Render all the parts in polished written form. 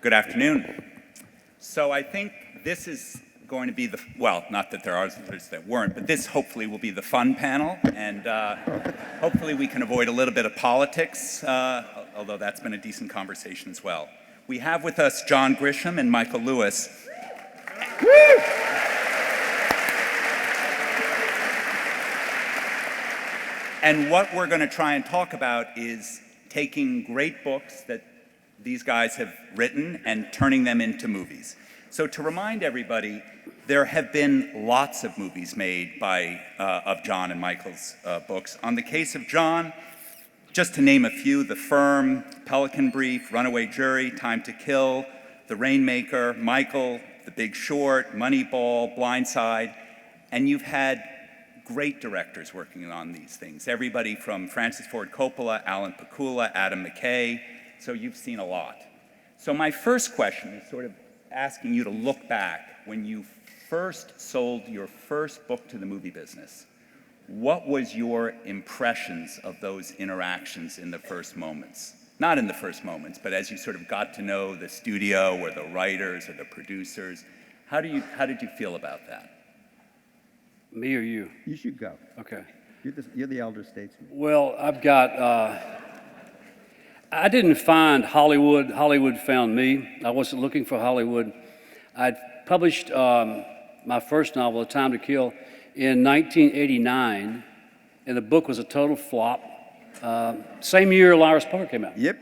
Good afternoon. So I think this is going to be the, well, not that there are others that weren't, but this hopefully will be the fun panel, and hopefully we can avoid a little bit of politics, although that's been a decent conversation as well. We have with us John Grisham and Michael Lewis. Woo! And what we're going to try and talk about is taking great books that these guys have written and turning them into movies. So to remind everybody, there have been lots of movies made of John and Michael's books. On the case of John, just to name a few, The Firm, Pelican Brief, Runaway Jury, Time to Kill, The Rainmaker, Michael, The Big Short, Moneyball, Blindside, and you've had great directors working on these things. Everybody from Francis Ford Coppola, Alan Pakula, Adam McKay, so you've seen a lot. So my first question is sort of asking you to look back when you first sold your first book to the movie business. What was your impressions of those interactions in the first moments? Not in the first moments, but as you sort of got to know the studio or the writers or the producers. How did you feel about that? Me or you? You should go. Okay. You're the elder statesman. Well, I've got, I didn't find Hollywood. Hollywood found me. I wasn't looking for Hollywood. I'd published my first novel, A Time to Kill, in 1989, and the book was a total flop. Same year Lyra's Poker came out. Yep.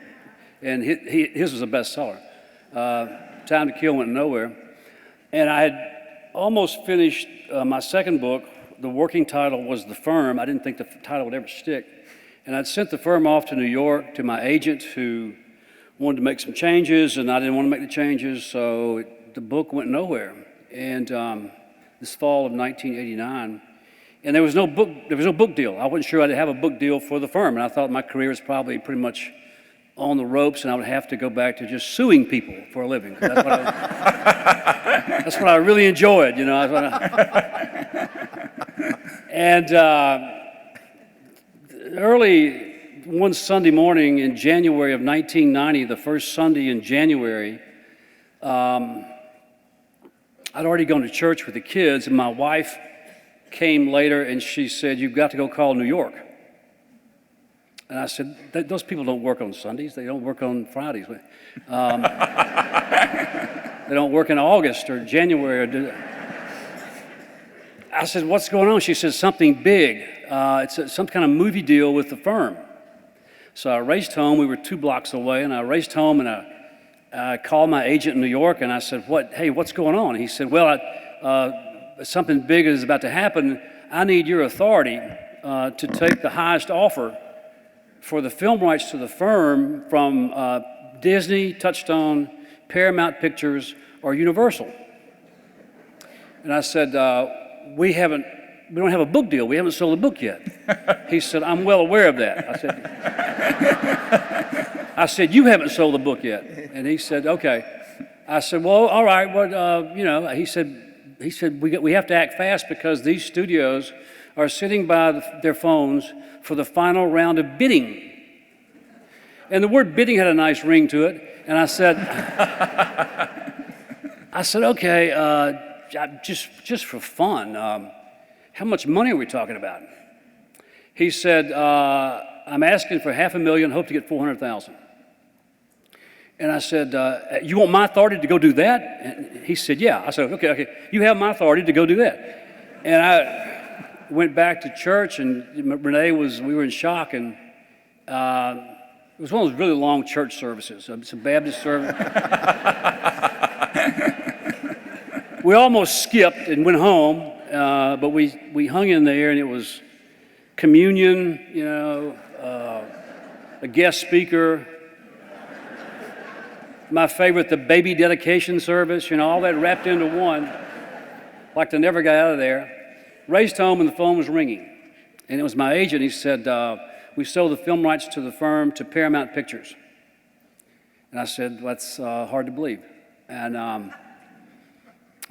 And his was a bestseller. Time to Kill went nowhere. And I had almost finished my second book. The working title was The Firm. I didn't think the title would ever stick. And I'd sent The Firm off to New York to my agent who wanted to make some changes, and I didn't want to make the changes, so the book went nowhere. And this fall of 1989, and there was no book deal. I wasn't sure I'd have a book deal for The Firm, and I thought my career was probably pretty much on the ropes, and I would have to go back to just suing people for a living. That's what I really enjoyed, you know. And early one Sunday morning in January of 1990, the first Sunday in January, I'd already gone to church with the kids, and my wife came later and she said, "You've got to go call New York." And I said, "Those people don't work on Sundays. They don't work on Fridays. They don't work in August or January." I said, "What's going on?" She said, "Something big. It's some kind of movie deal with The Firm." So I raced home. We were 2 blocks away, and I raced home, and I called my agent in New York, and I said, "Hey, what's going on?" He said, "Well, something big is about to happen. I need your authority to take the highest offer for the film rights to The Firm from Disney, Touchstone, Paramount Pictures, or Universal." And I said, we don't have a book deal. We haven't sold a book yet." He said, "I'm well aware of that." I said, "You haven't sold a book yet." And he said, "Okay." I said, "Well, all right. Well, you know," he said, we have to act fast because these studios are sitting by their phones for the final round of bidding. And the word bidding had a nice ring to it. And I said, "Okay, just for fun, how much money are we talking about?" He said, "I'm asking for $500,000, hope to get $400,000. And I said, "You want my authority to go do that?" And he said, "Yeah." I said, okay, you have my authority to go do that." And I went back to church, and we were in shock, and it was one of those really long church services. It's a Baptist service. We almost skipped and went home, but we hung in there, and it was communion, you know, a guest speaker. My favorite, the baby dedication service, you know, all that wrapped into one. Like to never got out of there. Raced home, and the phone was ringing. And it was my agent. He said, "We sold the film rights to The Firm to Paramount Pictures." And I said, "That's hard to believe." And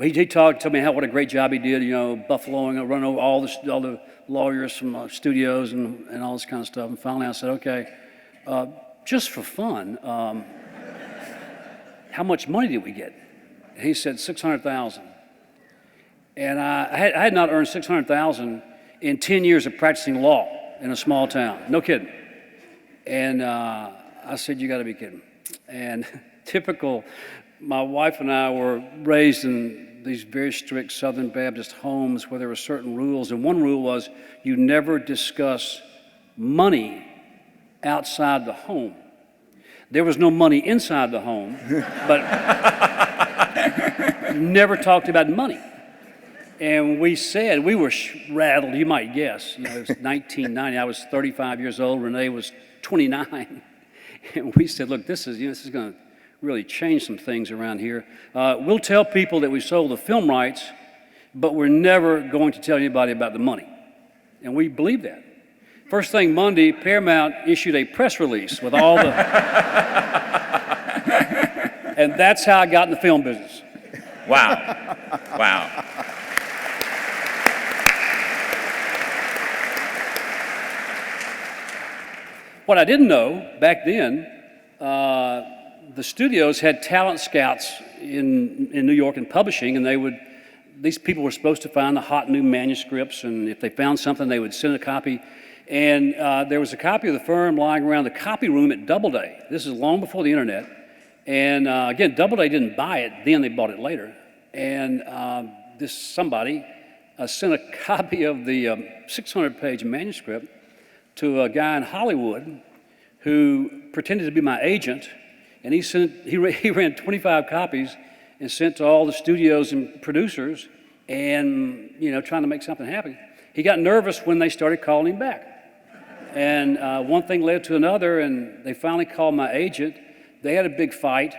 he told me what a great job he did, you know, buffaloing, running over all the lawyers from studios and all this kind of stuff. And finally I said, "Okay, just for fun, how much money did we get? And he said, 600,000. And I had not earned 600,000 in 10 years of practicing law in a small town. No kidding. And I said, you got to be kidding. And typical, my wife and I were raised in these very strict Southern Baptist homes where there were certain rules. And one rule was you never discuss money outside the home. There was no money inside the home, but never talked about money. And we said, we were rattled, you might guess. You know, it was 1990, I was 35 years old, Renee was 29. And we said, look, this is going to really change some things around here. We'll tell people that we sold the film rights, but we're never going to tell anybody about the money. And we believe that. First thing Monday, Paramount issued a press release with all the... And that's how I got in the film business. Wow. Wow. What I didn't know back then, the studios had talent scouts in New York in publishing, and these people were supposed to find the hot new manuscripts, and if they found something, they would send a copy. And there was a copy of the firm lying around the copy room at Doubleday. This is long before the internet. And again, Doubleday didn't buy it, then they bought it later. And somebody sent a copy of the 600-page manuscript to a guy in Hollywood who pretended to be my agent, and he ran 25 copies and sent to all the studios and producers, and trying to make something happen. He got nervous when they started calling him back, and one thing led to another, and they finally called my agent. They had a big fight,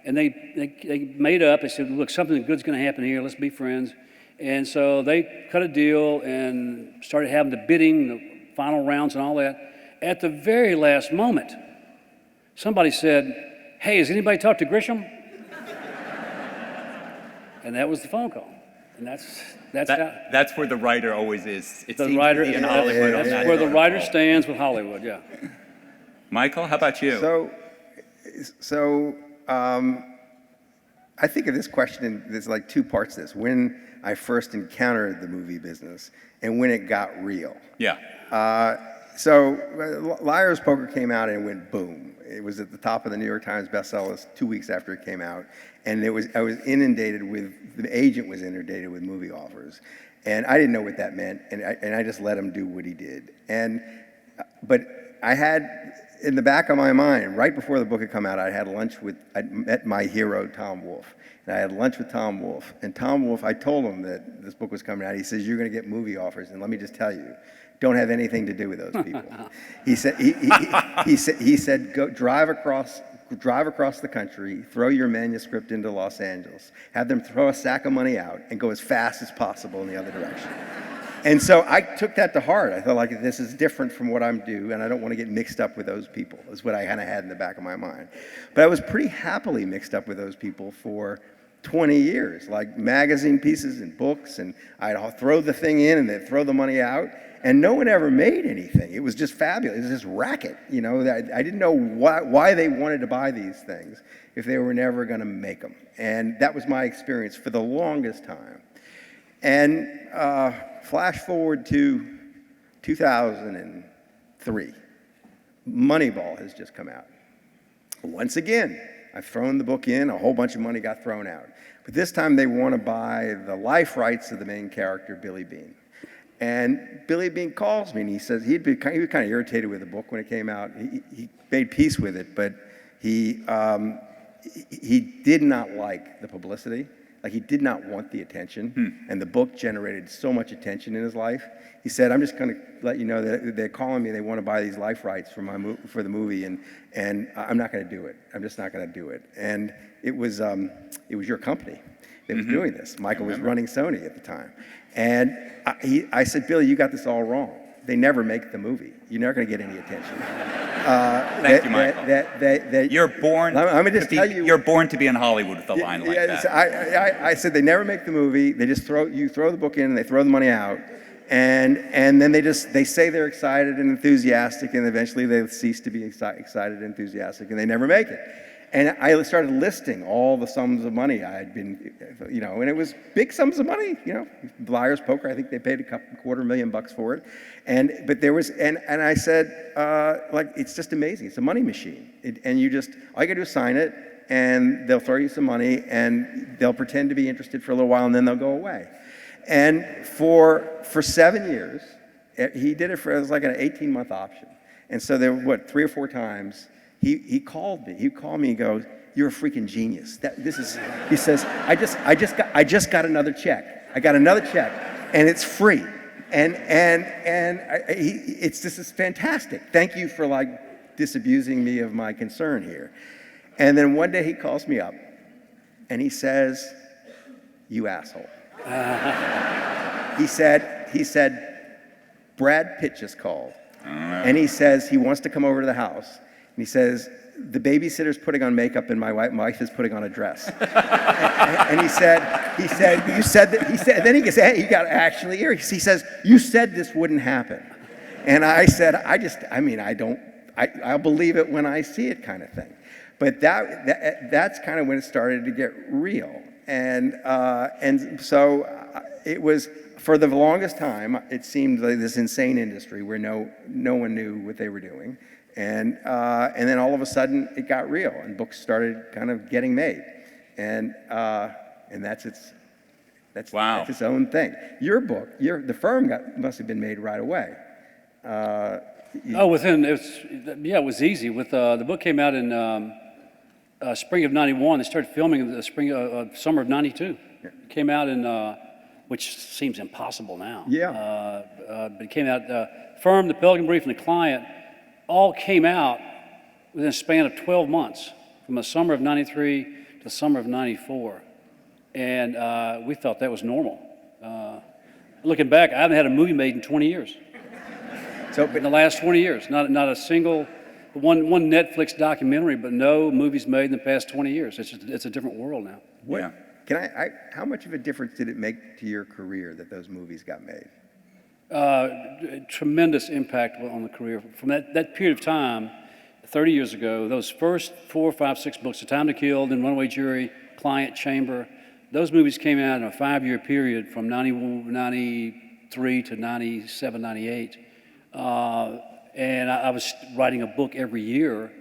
and they made up. They said, look, something good's going to happen here. Let's be friends. And so they cut a deal and started having the bidding, the final rounds and all that. At the very last moment, somebody said, hey, has anybody talked to Grisham? And that was the phone call. And that's where the writer always is. It the seems writer, to be in Hollywood. That's where the writer stands with Hollywood, yeah. Michael, how about you? So I think of this question, there's like two parts to this. When I first encountered the movie business and when it got real. Yeah. So Liar's Poker came out and it went boom. It was at the top of the New York Times bestsellers 2 weeks after it came out. And I was inundated with, the agent was inundated with movie offers. And I didn't know what that meant. And I just let him do what he did. But I had, in the back of my mind, right before the book had come out, I met my hero, Tom Wolfe. And I had lunch with Tom Wolfe. And Tom Wolfe, I told him that this book was coming out. He says, you're going to get movie offers. And let me just tell you, don't have anything to do with those people. He said, go drive across the country, throw your manuscript into Los Angeles, have them throw a sack of money out, and go as fast as possible in the other direction. And so I took that to heart. I thought, like, this is different from what I'm doing, and I don't want to get mixed up with those people, is what I kind of had in the back of my mind. But I was pretty happily mixed up with those people for 20 years, like magazine pieces and books, and I'd throw the thing in and they'd throw the money out, and no one ever made anything. It was just fabulous. It was just racket, I didn't know why they wanted to buy these things if they were never going to make them. And that was my experience for the longest time. And flash forward to 2003. Moneyball has just come out. Once again, I've thrown the book in, a whole bunch of money got thrown out. But this time they want to buy the life rights of the main character, Billy Bean. And Billy Bean calls me and he says he was kind of irritated with the book when it came out. He made peace with it, but he did not like the publicity. Like, he did not want the attention, and the book generated so much attention in his life. He said, I'm just going to let you know that they're calling me, they want to buy these life rights for the movie, and I'm not going to do it. I'm just not going to do it. And it was your company that was doing this. Michael was running Sony at the time. And I said, Billy, you got this all wrong. They never make the movie. You're never going to get any attention. Thank you, Michael. You're born. You're born to be in Hollywood with a line like that. I said they never make the movie. They just throw the book in and they throw the money out, and then they say they're excited and enthusiastic, and eventually they cease to be excited and enthusiastic, and they never make it. And I started listing all the sums of money I had been, and it was big sums of money, Liar's Poker, I think they paid $250,000 for it. But there was, and I said, it's just amazing. It's a money machine. All you gotta do is sign it, and they'll throw you some money, and they'll pretend to be interested for a little while, and then they'll go away. And for 7 years, he did it it was like an 18-month option. And so there were, 3 or 4 times, he called me. He called me and goes, "You're a freaking genius. He says, I just got another check. I got another check, and it's free. This is fantastic. Thank you for disabusing me of my concern here." And then one day he calls me up, and he says, "You asshole." He said, "Brad Pitt just called, and he says he wants to come over to the house. And he says, the babysitter's putting on makeup and my wife is putting on a dress." And he said, "You said that," and then he said, "He got actually irritated." He says, "You said this wouldn't happen." And I said, I'll believe it when I see it, kind of thing. But that's kind of when it started to get real. And so it was, for the longest time, it seemed like this insane industry where no one knew what they were doing. And then all of a sudden it got real, and books started kind of getting made. And that's its own thing. Your book, The Firm must have been made right away. It was easy. The book came out in spring of '91. They started filming in the summer of '92. Yeah. It came out in, which seems impossible now. Yeah. But it came out, Firm, The Pelican Brief, and The Client all came out within a span of 12 months, from the summer of '93 to the summer of '94. And we thought that was normal. Looking back, I haven't had a movie made in 20 years. In the last 20 years, not a single, one Netflix documentary, but no movies made in the past 20 years. It's a different world now. Yeah. How much of a difference did it make to your career that those movies got made? Tremendous impact on the career. From that period of time, 30 years ago, those first 4, 5, 6 books, A Time to Kill, then Runaway Jury, Client, Chamber, those movies came out in a 5-year period from 93 to 97, 98. And I was writing a book every year,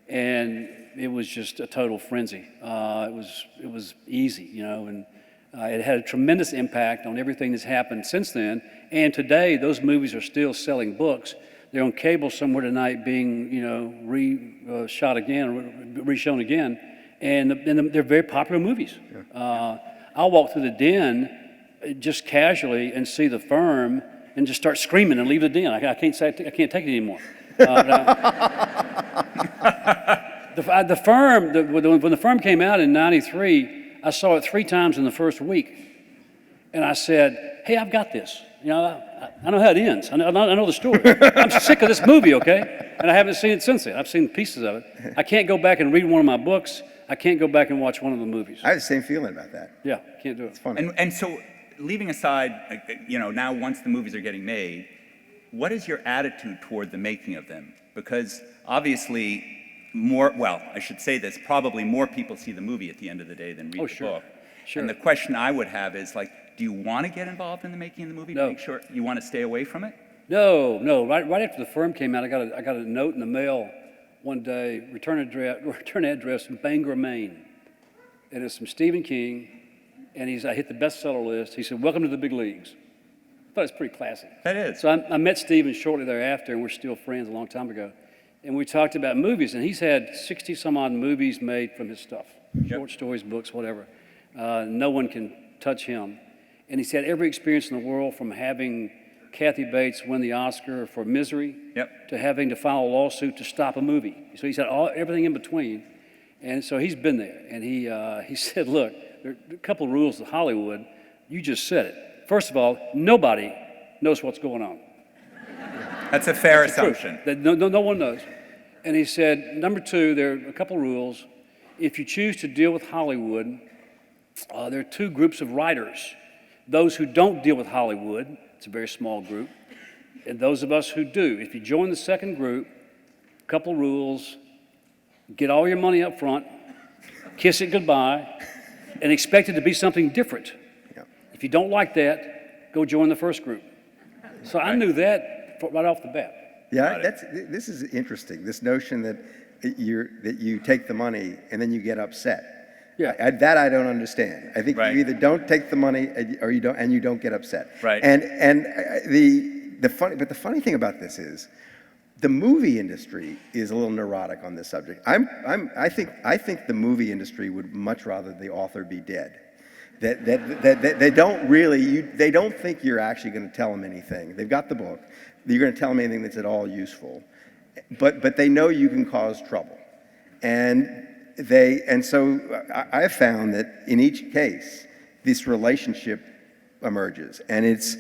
and it was just a total frenzy. It was easy, and it had a tremendous impact on everything that's happened since then. And today, those movies are still selling books. They're on cable somewhere tonight, being reshot again, reshown again, and they're very popular movies. Yeah. I'll walk through the den just casually and see The Firm and just start screaming and leave the den. I can't take it anymore. The Firm, when The Firm came out in '93, I saw it 3 times in the first week, and I said, "Hey, I've got this. I know how it ends. I know the story. I'm sick of this movie, okay?" And I haven't seen it since then. I've seen pieces of it. I can't go back and read one of my books. I can't go back and watch one of the movies. I have the same feeling about that. Yeah, can't do it. It's funny. And so, leaving aside, now once the movies are getting made, what is your attitude toward the making of them? Because obviously, probably more people see the movie at the end of the day than read the book. Sure. And the question I would have is do you want to get involved in the making of the movie? No. Make sure you want to stay away from it? No. Right after The Firm came out, I got a note in the mail one day, return address in Bangor, Maine. And it's from Stephen King, and I hit the bestseller list. He said, "Welcome to the big leagues." I thought it was pretty classy. That is. So I met Stephen shortly thereafter, and we're still friends a long time ago. And we talked about movies, and he's had 60 some odd movies made from his stuff. Yep. Short stories, books, whatever. No one can touch him. And he's had every experience in the world, from having Kathy Bates win the Oscar for Misery, Yep. to having to file a lawsuit to stop a movie. So he's had everything in between. And so he's been there. And he said, "Look, there are a couple of rules of Hollywood. You just said it. First of all, nobody knows what's going on. That's a fair assumption. That no one knows." And he said, "Number 2, there are a couple of rules. If you choose to deal with Hollywood, there are 2 groups of writers. Those who don't deal with Hollywood, it's a very small group, and those of us who do. If you join the second group, a couple rules: get all your money up front, kiss it goodbye, and expect it to be something different. Yeah. If you don't like that, go join the first group. So I knew that right off the bat. Yeah, this is interesting. This notion that you take the money and then you get upset. Yeah. That I don't understand. I think Right. you either don't take the money or you don't get upset. Right. And the funny thing about this is, the movie industry is a little neurotic on this subject. I think the movie industry would much rather the author be dead. That they don't think you're actually going to tell them anything. They've got the book. You're going to tell them anything that's at all useful, but they know you can cause trouble, and so I've found that in each case, this relationship emerges, and it's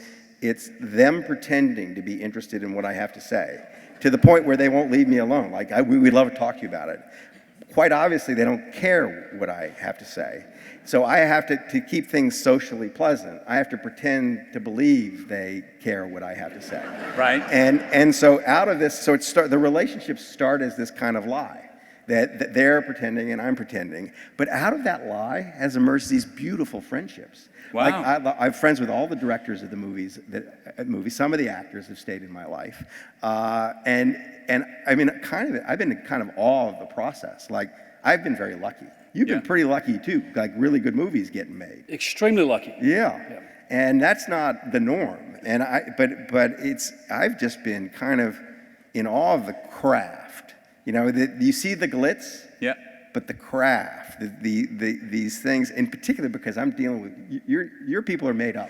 them pretending to be interested in what I have to say, to the point where they won't leave me alone. Like, we'd love to talk to you about it. Quite obviously, they don't care what I have to say. So I have to keep things socially pleasant. I have to pretend to believe they care what I have to say. Right. And so out of this, the relationships start as this kind of lie. That they're pretending and I'm pretending. But out of that lie has emerged these beautiful friendships. Wow. Like I'm friends with all the directors of the movies. Some of the actors have stayed in my life. And I mean, I've been in kind of awe of the process. Like, I've been very lucky. You've been pretty lucky too, like really good movies getting made. Extremely lucky. Yeah. And that's not the norm. And I've just been kind of in awe of the craft. You know, you see the glitz, but the craft, these things, in particular because I'm dealing with, your people are made up.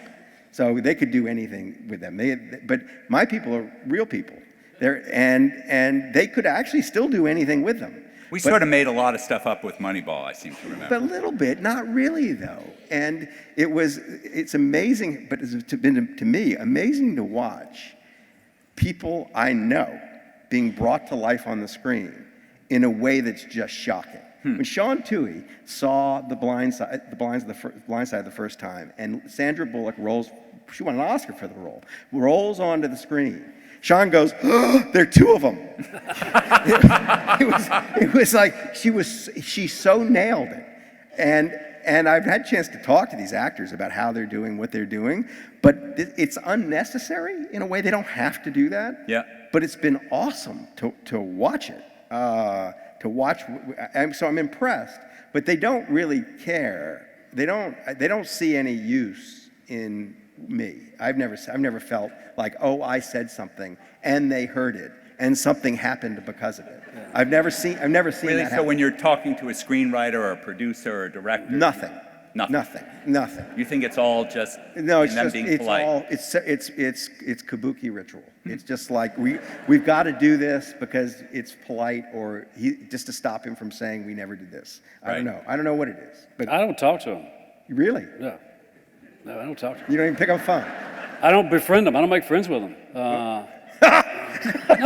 So they could do anything with them. But my people are real people. And they could actually still do anything with them. We sort of made a lot of stuff up with Moneyball, I seem to remember. But a little bit, not really though. And it's amazing, but it's been to me amazing to watch people I know being brought to life on the screen in a way that's just shocking. When Sean Toohey saw The Blind Side the first time, and Sandra Bullock she won an Oscar for the role, rolls onto the screen. Sean goes, oh, there are two of them. it was like she so nailed it. And I've had a chance to talk to these actors about how they're doing what they're doing, but it's unnecessary in a way. They don't have to do that. Yeah. But it's been awesome to watch it. So I'm impressed, but they don't really care. They don't see any use in me. I've never felt like, oh, I said something and they heard it and something happened because of it. Yeah. I've never seen really, that so happen. when you're talking to a screenwriter or a producer or a director, Nothing. Nothing. You think it's all just no, it's them just being polite? It's kabuki ritual. It's just like we've got to do this because it's polite, or just to stop him from saying we never did this. I don't know what it is. But I don't talk to him. Really? No, I don't talk to him. You don't even pick up the phone. I don't befriend them. I don't make friends with them. No,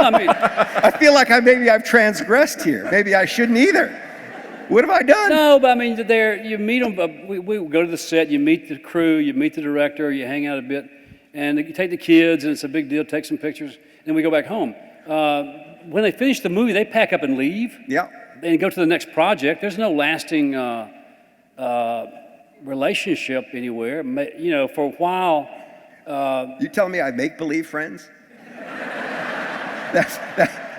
I mean, I feel like maybe I've transgressed here. Maybe I shouldn't either. What have I done? no, but I mean, you meet them. We go to the set. You meet the crew. You meet the director. You hang out a bit, and you take the kids, and it's a big deal. Take some pictures, and we go back home. When they finish the movie, they pack up and leave. Yeah. And go to the next project. There's no lasting relationship anywhere. You know, for a while. You telling me I make believe friends?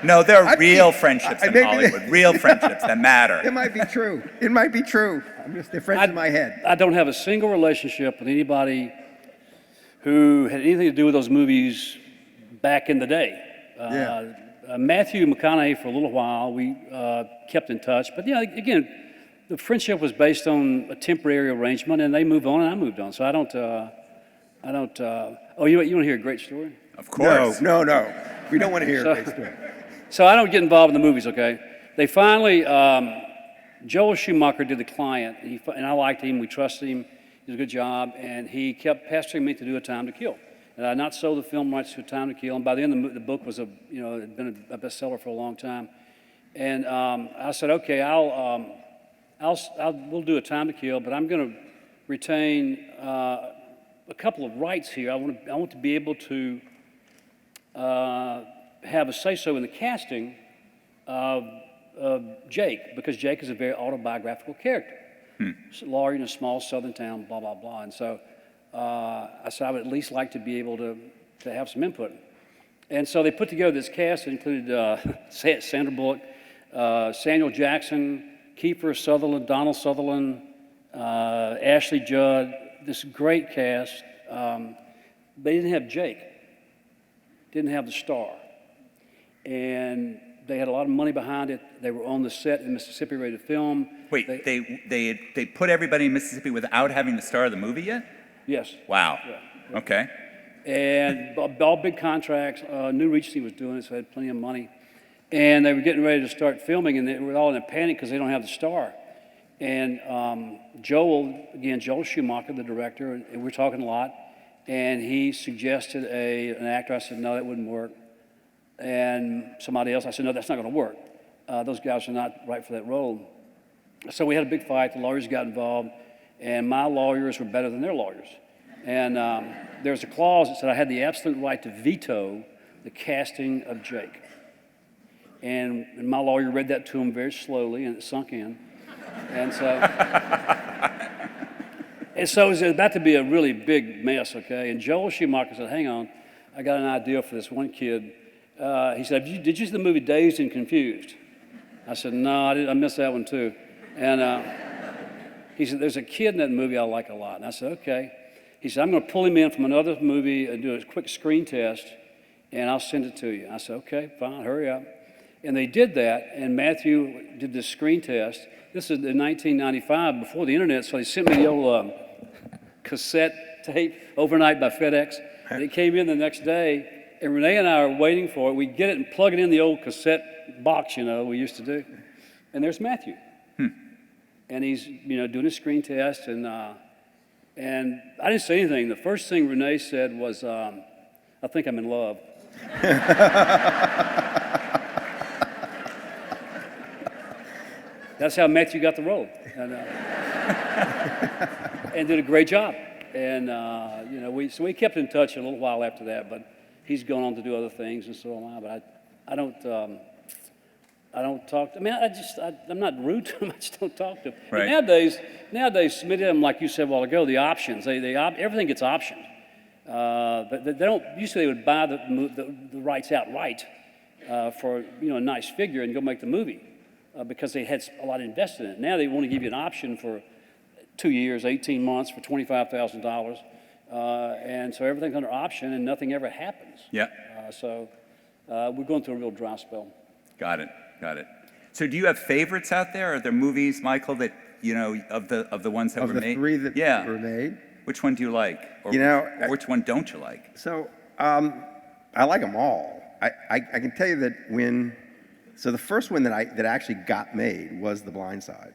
No, there are real friendships in Hollywood. Real friendships that matter. It might be true. It might be true. They're friends in my head. I don't have a single relationship with anybody who had anything to do with those movies back in the day. Matthew McConaughey, for a little while, we kept in touch. But yeah, again, the friendship was based on a temporary arrangement, and they moved on, and I moved on. So I don't. Oh, you want to hear a great story? Of course. No. We don't want to hear a great story. So I don't get involved in the movies, okay? They finally, Joel Schumacher did The Client, and I liked him. We trusted him. He did a good job, and he kept pestering me to do A Time to Kill. And I had not sold the film rights to A Time to Kill, and by the end, the book was had been a bestseller for a long time. And I said, okay, we'll do A Time to Kill, but I'm going to retain a couple of rights here. I want to be able to have a say-so in the casting of Jake, because Jake is a very autobiographical character. lawyer in a small southern town, blah, blah, blah. And so I said I would at least like to be able to have some input. And so they put together this cast that included Sandra Bullock, Samuel Jackson, Kiefer Sutherland, Donald Sutherland, Ashley Judd, this great cast. They didn't have Jake, didn't have the star. And they had a lot of money behind it. They were on the set in Mississippi ready to film. Wait, they put everybody in Mississippi without having the star of the movie yet? Yes. Wow. Yeah. Okay. And all big contracts. New Regency was doing it, so they had plenty of money. And they were getting ready to start filming, and they were all in a panic because they don't have the star. And Joel Schumacher, the director, and we're talking a lot, and he suggested an actor. I said, no, that wouldn't work. And somebody else, I said, no, that's not going to work. Those guys are not right for that role. So we had a big fight. The lawyers got involved, and my lawyers were better than their lawyers. And there was a clause that said I had the absolute right to veto the casting of Jake. And my lawyer read that to him very slowly, and it sunk in. And so it was about to be a really big mess, okay? And Joel Schumacher said, hang on, I got an idea for this one kid. He said, did you see the movie Dazed and Confused? I said, no, I missed that one too. And he said, there's a kid in that movie I like a lot. And I said, okay. He said, I'm going to pull him in from another movie and do a quick screen test, and I'll send it to you. I said, okay, fine, hurry up. And they did that, and Matthew did this screen test. This is in 1995, before the internet, so they sent me the old cassette tape overnight by FedEx. And it came in the next day, and Renee and I are waiting for it. We get it and plug it in the old cassette box, we used to do. And there's Matthew. And he's, doing a screen test, and I didn't say anything. The first thing Renee said was, I think I'm in love. That's how Matthew got the role, and did a great job. And we kept in touch a little while after that. But he's gone on to do other things, and so am I. But I don't talk. I'm not rude to him. I just don't talk to him. Right. Nowadays, many of them, like you said a while ago, the options. Everything gets optioned. But they don't. Usually, they would buy the rights outright for a nice figure and go make the movie. Because they had a lot invested in it. Now they want to give you an option for 2 years, 18 months for $25,000. And so everything's under option and nothing ever happens. Yeah. So we're going through a real dry spell. Got it. So do you have favorites out there? Are there movies, Michael, that, of the ones that were made? Of the three that were made? Which one do you like? Or which one don't you like? So I like them all. I can tell you that So the first one that actually got made was The Blind Side,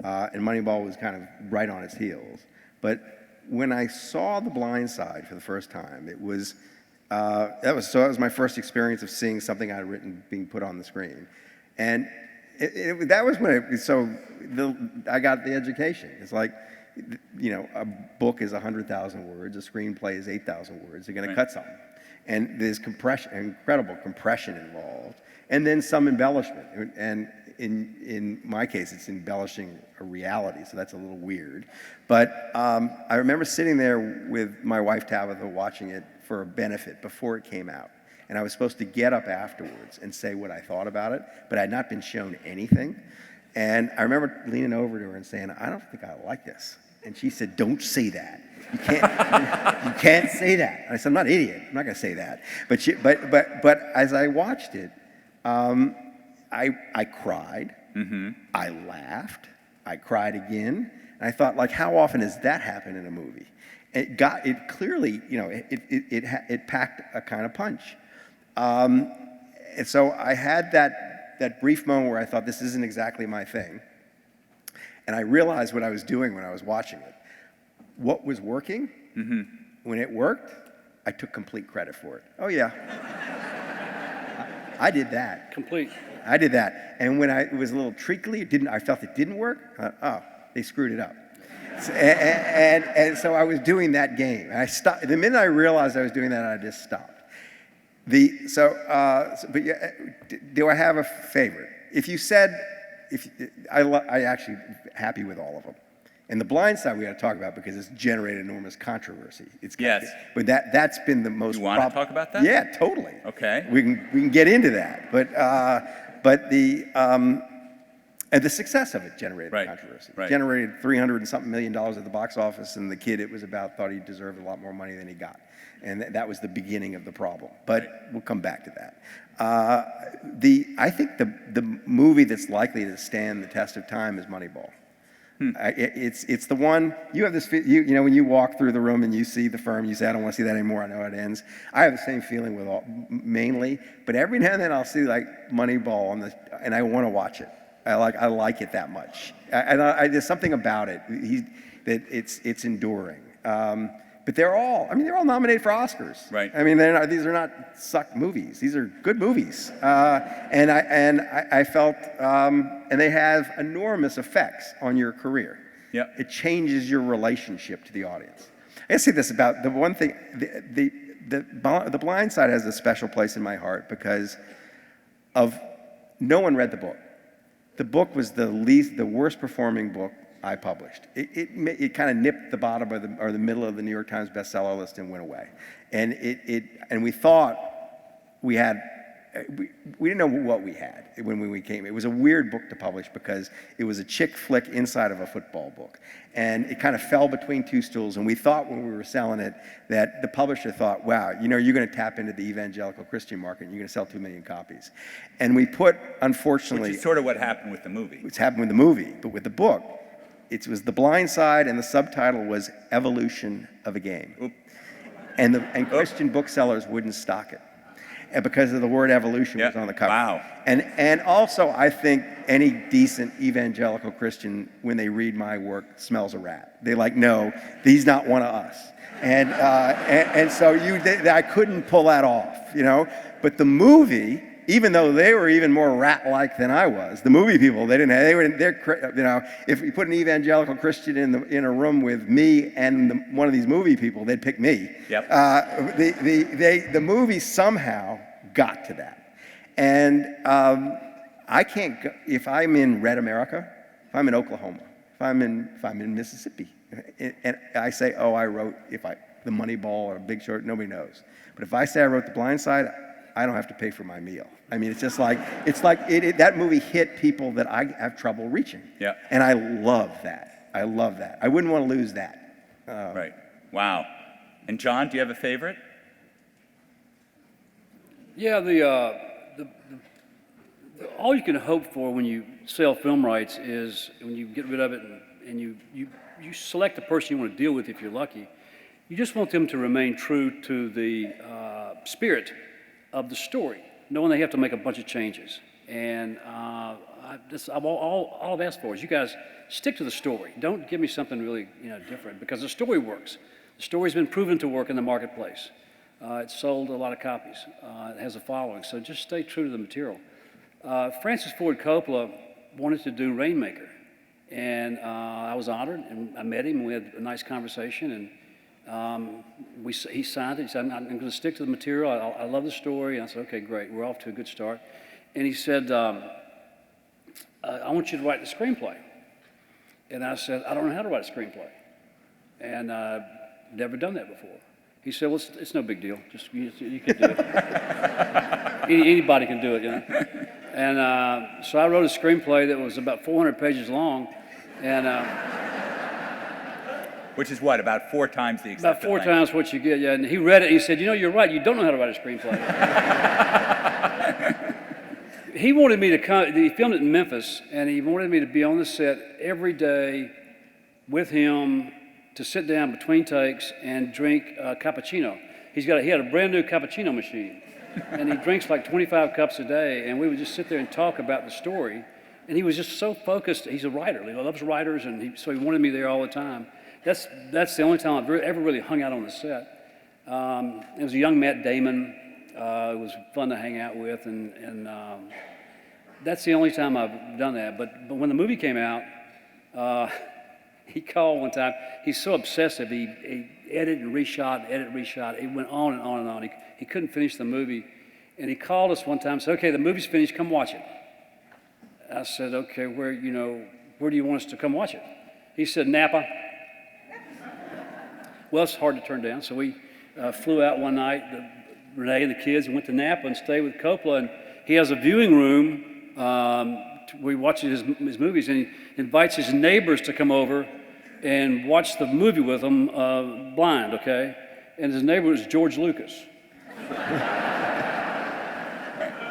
and Moneyball was kind of right on its heels. But when I saw The Blind Side for the first time, that was my first experience of seeing something I'd written being put on the screen, and that was when I got the education. It's like, a book is 100,000 words, a screenplay is 8,000 words. They're going to cut something, and there's incredible compression involved. And then some embellishment. And in my case, it's embellishing a reality, so that's a little weird. But I remember sitting there with my wife Tabitha watching it for a benefit before it came out. And I was supposed to get up afterwards and say what I thought about it, but I had not been shown anything. And I remember leaning over to her and saying, I don't think I like this. And she said, don't say that. You can't say that. And I said, I'm not an idiot. I'm not going to say that. But as I watched it, I cried, I laughed, I cried again, and I thought, how often does that happen in a movie? It clearly, it packed a kind of punch. And so I had that brief moment where I thought, this isn't exactly my thing. And I realized what I was doing when I was watching it. What was working, when it worked, I took complete credit for it. Oh yeah. I did that. Complete. I did that. And when it was a little treacly, I felt it didn't work. They screwed it up. And so I was doing that game. And I stopped. The minute I realized I was doing that, I just stopped. But do I have a favorite? If you said, I actually happy with all of them. And The Blind Side we got to talk about because it's generated enormous controversy. Yes. But that's been the most. You want to talk about that? Yeah, totally. Okay. We can get into that, but the success of it generated controversy. Right. Generated $300 and something million at the box office, and the kid it was about thought he deserved a lot more money than he got, and that was the beginning of the problem. But we'll come back to that. I think the movie that's likely to stand the test of time is Moneyball. It's the one, you have this, you know, when you walk through the room and you see the firm, you say, I don't want to see that anymore, I know how it ends. I have the same feeling with mainly, but every now and then I'll see like Moneyball and I want to watch it. I like it that much. There's something about it that it's enduring. But they're all nominated for Oscars. Right. I mean, these are not suck movies. These are good movies. And I felt, and they have enormous effects on your career. Yeah. It changes your relationship to the audience. I say this about the one thing, the Blind Side has a special place in my heart because no one read the book. The book was the worst performing book I published. It kind of nipped the bottom or the middle of the New York Times bestseller list and went away. And and we thought we didn't know what we had when we came. It was a weird book to publish because it was a chick flick inside of a football book. And it kind of fell between two stools. And we thought when we were selling it that the publisher thought, wow, you know, you're going to tap into the evangelical Christian market and you're going to sell 2 million copies. And we put, unfortunately... Which is sort of what happened with the movie. Which happened with the movie. But with the book, it was The Blind Side and the subtitle was Evolution of a Game. Oop. And Christian booksellers wouldn't stock it. And because of the word evolution was on the cover. Wow. And also, I think any decent evangelical Christian, when they read my work, smells a rat. They're like, no, he's not one of us. And so I couldn't pull that off, you know. But the movie, even though they were even more rat-like than I was, the movie people, they're you know, if you put an evangelical Christian in a room with me and one of these movie people, they'd pick me. Yep. The movie somehow got to that. And I can't go, if I'm in Red America, if I'm in Oklahoma, if I'm in Mississippi, and I say, oh, I wrote the Moneyball or Big Short, nobody knows. But if I say I wrote The Blind Side, I don't have to pay for my meal. I mean, it's just like that movie hit people that I have trouble reaching. Yeah. And I love that. I love that. I wouldn't want to lose that. Right. Wow. And John, do you have a favorite? Yeah, all you can hope for when you sell film rights is when you get rid of it and you select the person you want to deal with if you're lucky. You just want them to remain true to the spirit of the story, knowing they have to make a bunch of changes. And all I've asked for is you guys stick to the story. Don't give me something really different because the story works. The story's been proven to work in the marketplace. It's sold a lot of copies. It has a following, so just stay true to the material. Francis Ford Coppola wanted to do Rainmaker, and I was honored, and I met him, and we had a nice conversation, and he signed it. He said, I'm going to stick to the material. I love the story. And I said, okay, great. We're off to a good start. And he said, I want you to write the screenplay. And I said, I don't know how to write a screenplay. And I've never done that before. He said, well, it's no big deal. Just you can do it. Anybody can do it, you know. And so I wrote a screenplay that was about 400 pages long. And which is what, about 4 times the accepted about 4 length? times what you get, yeah. And he read it, and he said, you're right, you don't know how to write a screenplay. He wanted me to come, he filmed it in Memphis, and he wanted me to be on the set every day with him to sit down between takes and drink cappuccino. He had a brand new cappuccino machine, and he drinks like 25 cups a day, and we would just sit there and talk about the story. And he was just so focused. He's a writer. He loves writers, and so he wanted me there all the time. That's the only time I've ever really hung out on the set. It was a young Matt Damon. It was fun to hang out with, and that's the only time I've done that. But when the movie came out, he called one time. He's so obsessive. He edited and reshot, It went on and on and on. He couldn't finish the movie, and he called us one time and said, "Okay, the movie's finished. Come watch it." I said, "Okay, where do you want us to come watch it?" He said, Napa. Well, it's hard to turn down, so we flew out one night, Renee and the kids, and went to Napa and stayed with Coppola. And he has a viewing room where he watches his movies, and he invites his neighbors to come over and watch the movie with him blind, okay? And his neighbor was George Lucas.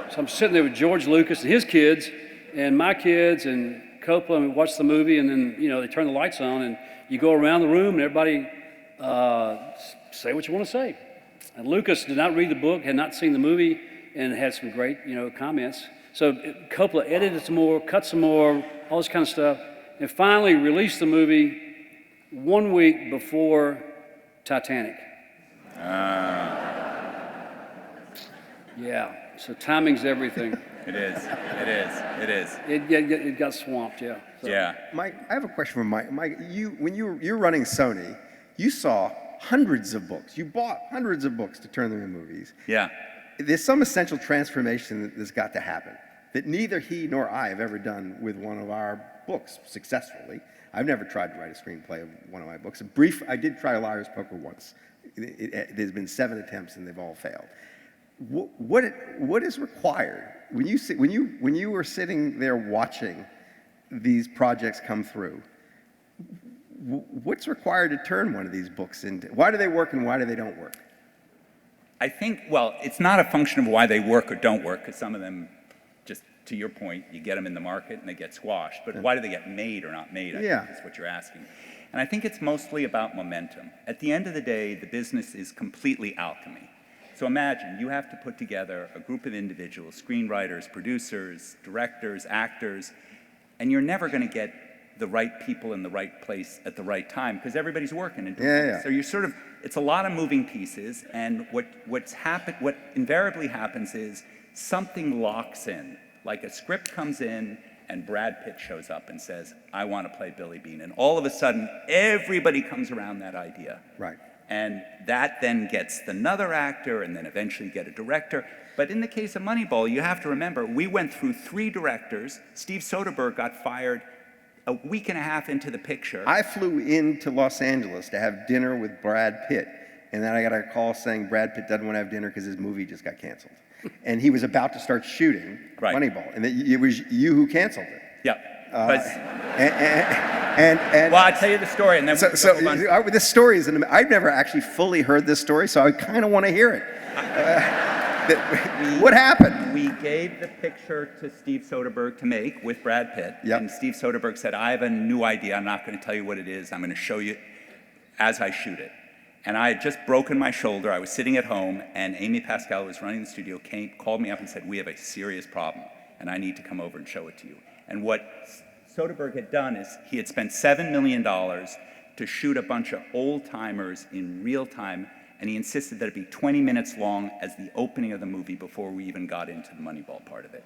So I'm sitting there with George Lucas and his kids and my kids and Coppola, and we watch the movie, and then, they turn the lights on, and you go around the room, and everybody say what you want to say. And Lucas did not read the book, had not seen the movie, and had some great, comments. So Coppola edited some more, cut some more, all this kind of stuff, and finally released the movie 1 week before Titanic. Yeah, so timing's everything. It is. It got swamped, yeah. So. Yeah. Mike, I have a question for Mike. Mike, when you're running Sony, you saw hundreds of books. You bought hundreds of books to turn them into movies. Yeah. There's some essential transformation that's got to happen that neither he nor I have ever done with one of our books successfully. I've never tried to write a screenplay of one of my books. I did try Liar's Poker once. There's been 7 attempts and they've all failed. What is required when you were sitting there watching these projects come through? What's required to turn one of these books into? Why do they work and why do they don't work? I think, it's not a function of why they work or don't work, because some of them, just to your point, you get them in the market and they get squashed. But why do they get made or not made, I think is what you're asking. And I think it's mostly about momentum. At the end of the day, the business is completely alchemy. So imagine you have to put together a group of individuals, screenwriters, producers, directors, actors, and you're never going to get the right people in the right place at the right time because everybody's working and doing things. So you're it's a lot of moving pieces, and what invariably happens is something locks in. Like a script comes in and Brad Pitt shows up and says, I want to play Billy Bean. And all of a sudden, everybody comes around that idea. Right. And that then gets another actor and then eventually get a director. But in the case of Moneyball, you have to remember, we went through 3 directors. Steve Soderbergh got fired a week and a half into the picture. I flew into Los Angeles to have dinner with Brad Pitt, and then I got a call saying Brad Pitt doesn't want to have dinner because his movie just got canceled. And he was about to start shooting Moneyball, and it was you who canceled it. Yeah. Well, I'll tell you the story, and then this story is I've never actually fully heard this story, so I kind of want to hear it. What happened? We gave the picture to Steve Soderbergh to make with Brad Pitt, and Steve Soderbergh said, I have a new idea. I'm not going to tell you what it is. I'm going to show you as I shoot it. And I had just broken my shoulder. I was sitting at home, and Amy Pascal, who was running the studio, called me up and said, we have a serious problem, and I need to come over and show it to you. And what Soderbergh had done is he had spent $7 million to shoot a bunch of old-timers in real time, and he insisted that it be 20 minutes long as the opening of the movie before we even got into the Moneyball part of it.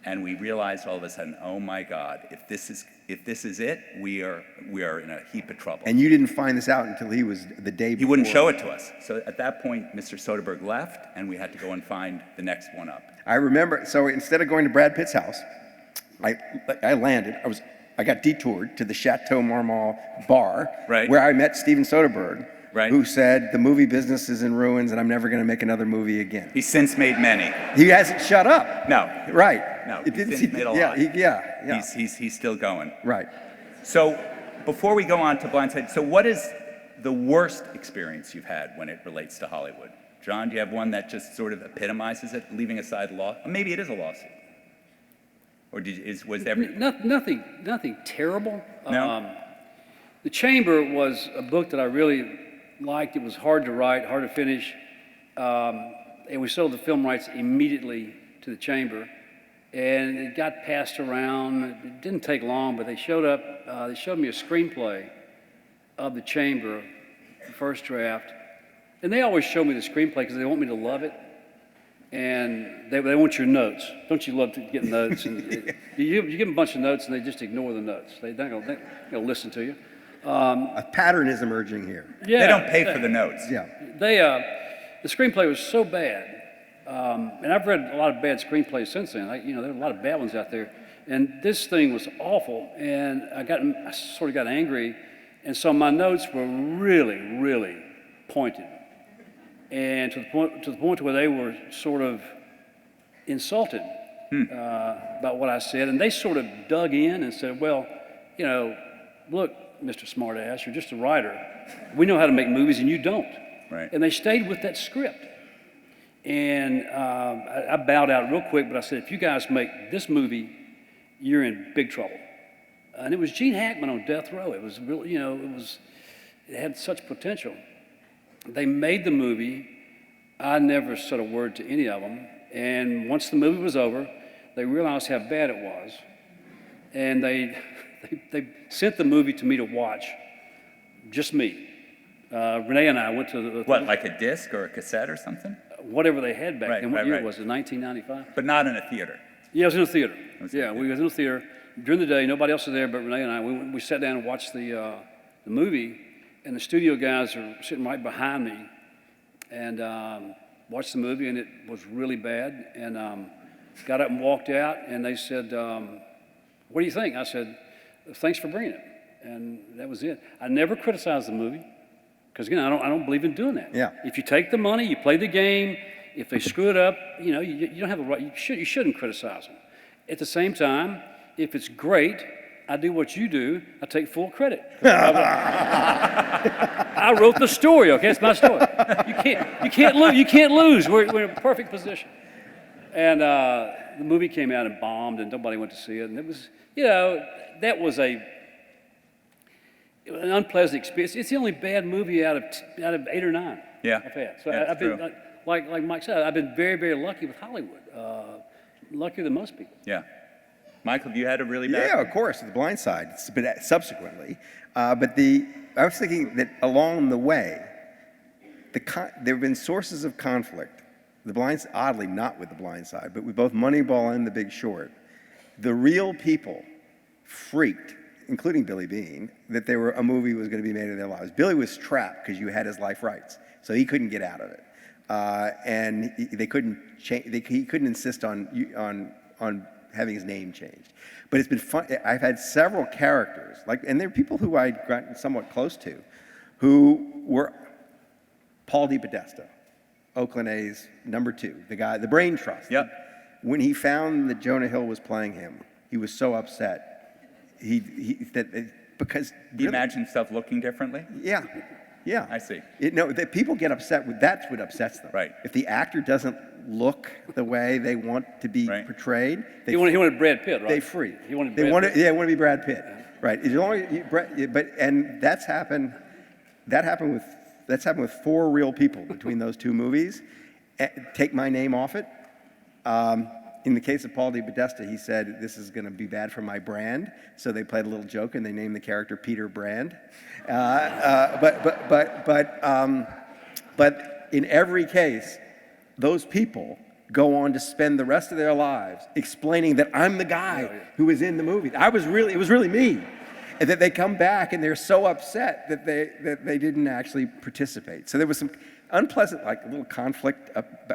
And we realized all of a sudden, oh my God, if this is it, we are in a heap of trouble. And you didn't find this out until he was the day before. He wouldn't show it to us. So at that point, Mr. Soderbergh left, and we had to go and find the next one up. I remember, so instead of going to Brad Pitt's house, I landed, I got detoured to the Chateau Marmont bar, where I met Steven Soderbergh, who said, the movie business is in ruins and I'm never going to make another movie again. He's since made many. He hasn't shut up. No. Right. No, he's made a lot. Yeah. He's still going. Right. So before we go on to Blindside, so what is the worst experience you've had when it relates to Hollywood? John, do you have one that just sort of epitomizes it, leaving aside law? Maybe it is a lawsuit. Or was everything? Nothing terrible. No? The Chamber was a book that I really liked. It was hard to write, hard to finish. And we sold the film rights immediately to the Chamber. And it got passed around. It didn't take long, but they showed up. They showed me a screenplay of the Chamber, the first draft. And they always show me the screenplay because they want me to love it. And they want your notes. Don't you love to get notes? And you give them a bunch of notes, and they just ignore the notes. They're not going to listen to you. A pattern is emerging here. Yeah, they don't pay for the notes. Yeah. The screenplay was so bad, and I've read a lot of bad screenplays since then. There are a lot of bad ones out there. And this thing was awful, and I sort of got angry, and so my notes were really, really pointed, and to the point where they were sort of insulted about what I said, and they sort of dug in and said, well, you know, look, Mr. Smartass, you're just a writer. We know how to make movies, and you don't. Right. And they stayed with that script. And I bowed out real quick, but I said, if you guys make this movie, you're in big trouble. And it was Gene Hackman on death row. It was really, you know, it had such potential. They made the movie. I never said a word to any of them. And once the movie was over, they realized how bad it was. And they sent the movie to me to watch, just me. Renee and I went to the... What, like a disc or a cassette or something? Whatever they had back Right, then. What right, year right. was it, 1995? But not in a theater. Yeah, it was in a theater. Yeah, We was in a theater. During the day, nobody else was there but Renee and I. We sat down and watched the movie, and the studio guys are sitting right behind me, and watched the movie, and it was really bad, and got up and walked out, and they said, what do you think? I said, thanks for bringing it, and that was it. I never criticized the movie, because again, I don't believe in doing that. Yeah. If you take the money, you play the game. If they screw it up, you know, you don't have a right. You shouldn't criticize them. At the same time, if it's great, I do what you do. I take full credit. I wrote the story. Okay, it's my story. You can't lose. We're in a perfect position. And the movie came out and bombed, and nobody went to see it. And it was, you know, that was an unpleasant experience. It's the only bad movie out of 8 or 9 Yeah. I've had. So That's I've been, true. like Mike said, I've been very, very lucky with Hollywood. Luckier than most people. Yeah. Michael, you had a really bad... Yeah, of course, The Blind Side, but subsequently. But I was thinking that along the way, there have been sources of conflict. Oddly, not with The Blind Side, but with both Moneyball and The Big Short. The real people freaked, including Billy Beane, that a movie was going to be made of their lives. Billy was trapped because you had his life rights, so he couldn't get out of it, and they couldn't change. He couldn't insist on having his name changed. But it's been fun. I've had several characters, and there are people who I'd gotten somewhat close to, who were Paul DePodesta, Oakland A's '2, the guy, the brain trust. Yep. When he found that Jonah Hill was playing him, he was so upset. Because Do you imagine yourself looking differently? yeah. I see. That people get upset with. That's what upsets them. Right. If the actor doesn't look the way they want to be Right. portrayed, He wanted Brad Pitt, right? they freak. He wanted They Brad want Pitt. to. Yeah, they want to be Brad Pitt. Right. As long as and that's happened. That happened with 4 real people between those 2 movies. Take my name off it. In the case of Paul DePodesta, he said, this is going to be bad for my brand. So they played a little joke and they named the character Peter Brand. But in every case, those people go on to spend the rest of their lives explaining that I'm the guy who was in the movie. It was really me. And that they come back and they're so upset that they didn't actually participate. So there was some unpleasant, a little conflict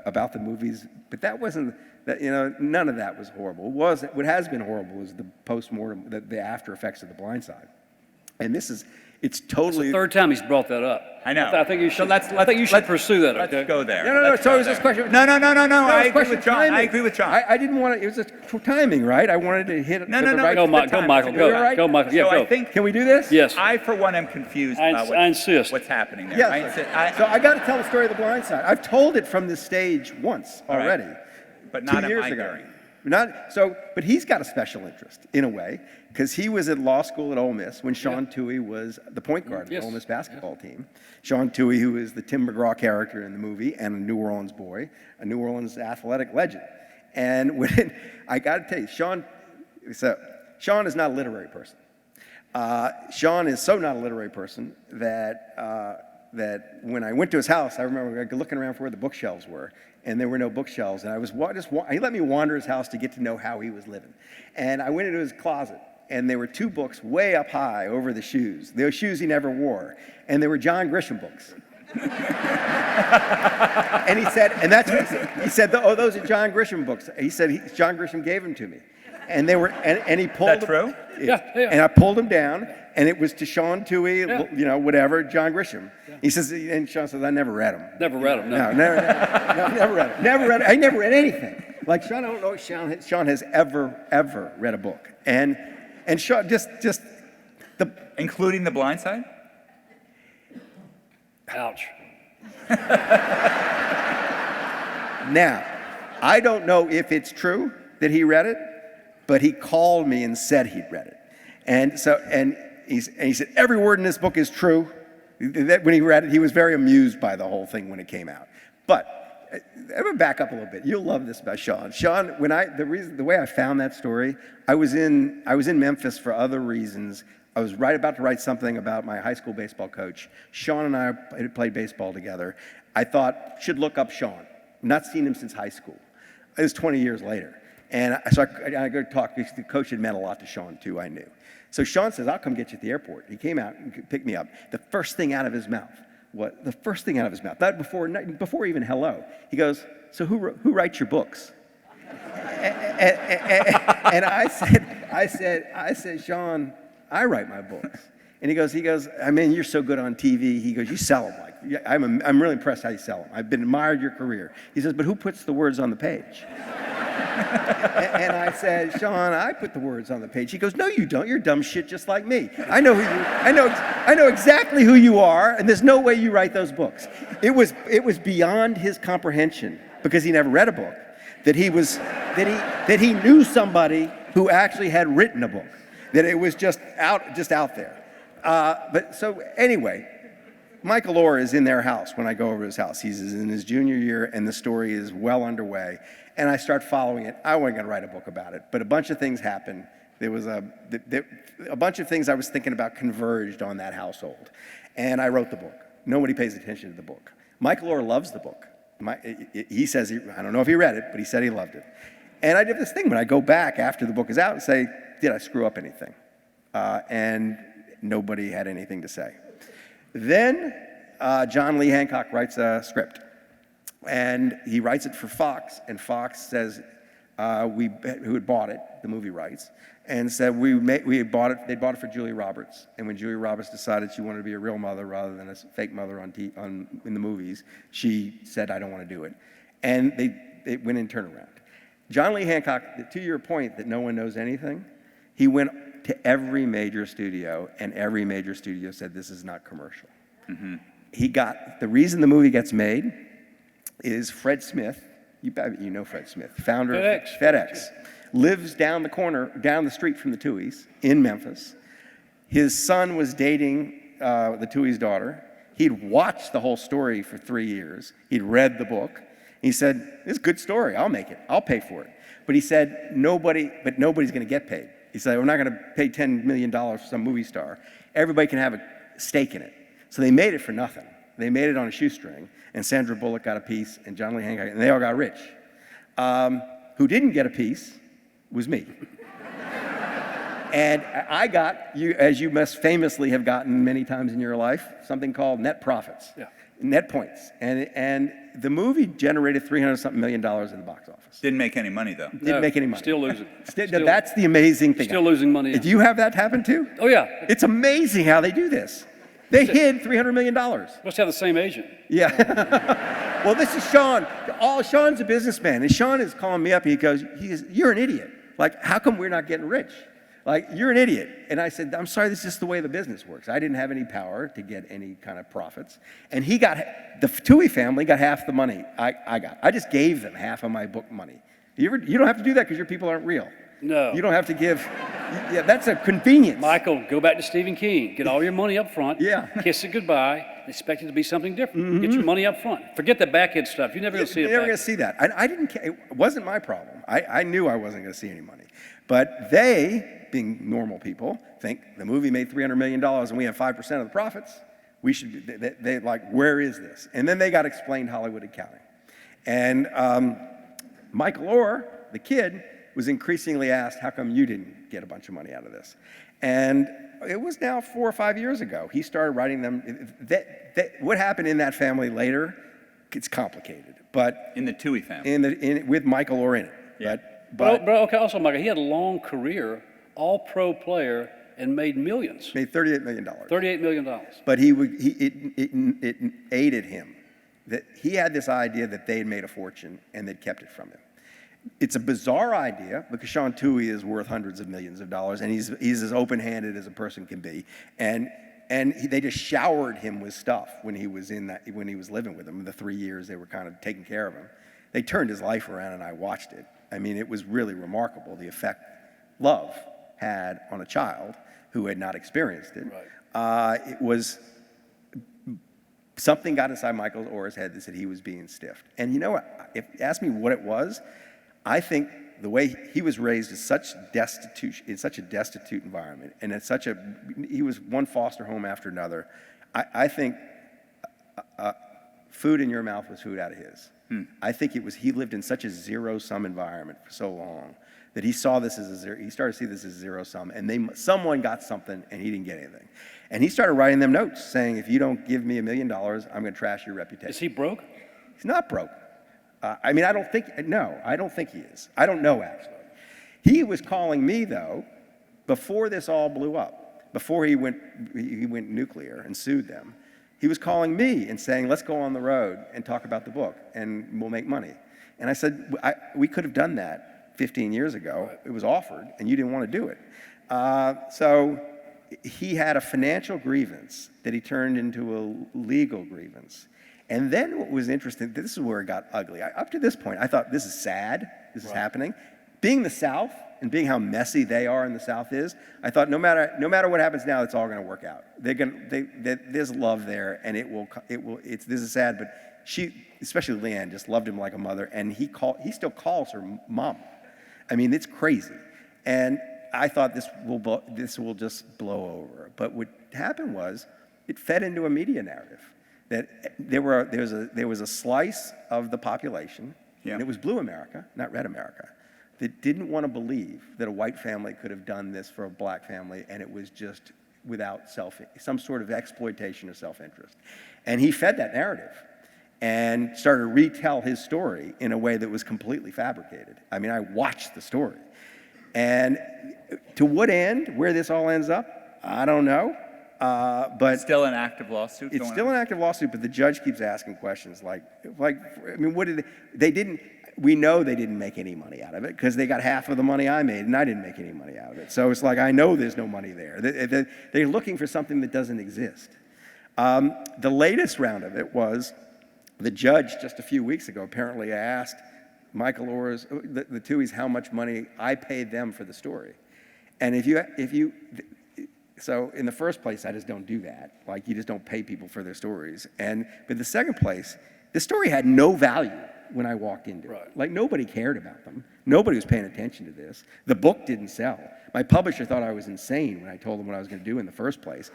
about the movies, but that wasn't, none of that was horrible. What has been horrible is the post-mortem, the after effects of The Blind Side. And it's totally... It's the third time he's brought that up. I know. I think you should. So I think you should pursue that. Let's Okay? go there. No. So it was this question. No. I it's agree question with John. timing. I agree with John. I didn't want to. It was a timing, right? I wanted to hit it. No. Right Go, time. Michael. You're right. Go, Michael. Yeah, So go. I think Can we do this? Yes. I, for one, am confused I about insist. what's happening there. Yes. So I got to tell the story of The Blind Side. I've told it from this stage once All right. already. But not 2 at years my ago. hearing. But he's got a special interest in a way because he was at law school at Ole Miss when Sean Toohey was the point guard of the Ole Miss basketball team. Sean Toohey, who is the Tim McGraw character in the movie and a New Orleans boy, a New Orleans athletic legend. And when I got to tell you, Sean is not a literary person. Sean is so not a literary person that when I went to his house, I remember looking around for where the bookshelves were, and there were no bookshelves. And I was he let me wander his house to get to know how he was living. And I went into his closet, and there were 2 books way up high over the shoes. They were shoes he never wore, and they were John Grisham books. And he said, and that's what he said. He said, "Oh, those are John Grisham books." He said, "John Grisham gave them to me." and they were, and he pulled. Is that true? Yeah. And I pulled him down, and it was to Sean Toohey, Yeah. you know, whatever, John Grisham. He says, and Sean says, I never read him. Never read them. No, never read it. Never read it. I never read anything. Like Sean, I don't know if Sean has ever read a book. And Sean, just the. Including The Blind Side? Ouch. Now, I don't know if it's true that he read it, but he called me and said he'd read it. And he said, every word in this book is true. When he read it, he was very amused by the whole thing when it came out. But I'm gonna back up a little bit. You'll love this about Sean. Sean, the way I found that story, I was in Memphis for other reasons. I was about to write something about my high school baseball coach. Sean and I had played baseball together. I thought, should look up Sean. Not seen him since high school. It was 20 years later. And so I go to talk, because the coach had meant a lot to Sean too, I knew. So Sean says, I'll come get you at the airport. He came out and picked me up. The first thing out of his mouth, not before even hello, he goes, so who writes your books? And I said, Sean, I write my books. And he goes, I mean, you're so good on TV. He goes, you sell them. I'm really impressed how you sell them. I've admired your career. He says, but who puts the words on the page? And I said, Sean, I put the words on the page. He goes, no, you don't. You're dumb shit just like me. I know exactly who you are, and there's no way you write those books. It was beyond his comprehension, because he never read a book, that he knew somebody who actually had written a book, that it was just out there. But so anyway, Michael Orr is in their house when I go over to his house. He's in his junior year, and the story is well underway. And I start following it. I wasn't going to write a book about it, but a bunch of things happened. There was a bunch of things I was thinking about converged on that household. And I wrote the book. Nobody pays attention to the book. Michael Orr loves the book. He says, I don't know if he read it, but he said he loved it. And I did this thing when I go back after the book is out and say, did I screw up anything? And nobody had anything to say. Then John Lee Hancock writes a script, and he writes it for Fox, and Fox says, who had bought it, the movie rights, and said they bought it for Julia Roberts. And when Julia Roberts decided she wanted to be a real mother rather than a fake mother in the movies, she said, I don't want to do it. And they went in turnaround. John Lee Hancock, to your point that no one knows anything, he went to every major studio, and every major studio said, this is not commercial. Mm-hmm. The reason the movie gets made is Fred Smith, you know Fred Smith, founder of FedEx, lives down the street from the Tuohys in Memphis. His son was dating the Tuohy's daughter. He'd watched the whole story for 3 years. He'd read the book. He said, this is a good story, I'll make it, I'll pay for it. But he said, nobody's gonna get paid. He said, we're not gonna pay $10 million for some movie star. Everybody can have a stake in it. So they made it for nothing. They made it on a shoestring, and Sandra Bullock got a piece, and John Lee Hancock, and they all got rich. Who didn't get a piece was me. And I got, as you must famously have gotten many times in your life, something called net profits, net points. And the movie generated $300-something million in the box office. Didn't make any money, though. Didn't make any money. Still losing. That's the amazing thing. Still losing money. Did you have that happen too? Oh, yeah. It's amazing how they do this. They hid $300 million. Must have the same agent. Yeah. Well, this is Sean. Sean's a businessman, and Sean is calling me up. He goes, you're an idiot. Like, how come we're not getting rich? Like, you're an idiot. And I said, I'm sorry, this is just the way the business works. I didn't have any power to get any kind of profits. And the Toohey family got half the money I got. I just gave them half of my book money. You don't have to do that because your people aren't real. No. You don't have to give. Yeah, that's a convenience. Michael, go back to Stephen King. Get all your money up front. Yeah. Kiss it goodbye. Expect it to be something different. Mm-hmm. Get your money up front. Forget the back end stuff. You're never going to see it. You're never going to see that. I didn't care. It wasn't my problem. I knew I wasn't going to see any money. But they, being normal people, think the movie made $300 million and we have 5% of the profits. We should. They like, where is this? And then they got explained Hollywood accounting. And Michael Orr, the kid, was increasingly asked, how come you didn't get a bunch of money out of this? And it was now 4 or 5 years ago. He started writing them. What happened in that family later, it's complicated. But in the Toohey family. With Michael Orr in it. Yeah. But okay, also, Michael, he had a long career, all-pro player, and made millions. Made $38 million. $38 million. But it aided him. That he had this idea that they had made a fortune and they'd kept it from him. It's a bizarre idea because Sean Tuohy is worth hundreds of millions of dollars, and he's as open-handed as a person can be. They just showered him with stuff when he was living with them. The 3 years they were kind of taking care of him. They turned his life around, and I watched it. I mean, it was really remarkable, the effect love had on a child who had not experienced it. Right. It was something got inside Michael Orr's head that said he was being stiffed. And you know what? If you ask me what it was, I think the way he was raised is such a destitute environment, and he was one foster home after another. I think food in your mouth was food out of his. I think he lived in such a zero-sum environment for so long that he saw this as he started to see this as zero-sum, and someone got something and he didn't get anything. And he started writing them notes saying, if you don't give me $1 million, I'm going to trash your reputation. Is he broke? He's not broke. I don't think he is. I don't know, actually. He was calling me, though, before this all blew up, before he went nuclear and sued them. He was calling me and saying, let's go on the road and talk about the book, and we'll make money. And I said, we could have done that 15 years ago. It was offered, and you didn't want to do it. So he had a financial grievance that he turned into a legal grievance. And then what was interesting, this is where it got ugly. Up to this point, I thought, this is sad, this is happening. Being the South and being how messy they are in the South is, I thought no matter what happens now, it's all going to work out. There's love there, and this is sad, but she, especially Leanne, just loved him like a mother, and he still calls her mom. I mean, it's crazy. And I thought this will just blow over. But what happened was, it fed into a media narrative. That there was a slice of the population, and it was blue America, not red America, that didn't want to believe that a white family could have done this for a black family, and it was just without some sort of exploitation of self-interest. And he fed that narrative and started to retell his story in a way that was completely fabricated. I mean, I watched the story. And to what end, where this all ends up, I don't know. But it's still an active lawsuit. It's still an active lawsuit, but the judge keeps asking questions like, I mean, what did they didn't? We know they didn't make any money out of it because they got half of the money I made, and I didn't make any money out of it. So it's like I know there's no money there. They're looking for something that doesn't exist. The latest round of it was the judge just a few weeks ago apparently asked Michael Orr's the Tuohys how much money I paid them for the story, and so in the first place, I just don't do that. Like, you just don't pay people for their stories. But the second place, the story had no value when I walked into it. Like, nobody cared about them. Nobody was paying attention to this. The book didn't sell. My publisher thought I was insane when I told them what I was going to do in the first place.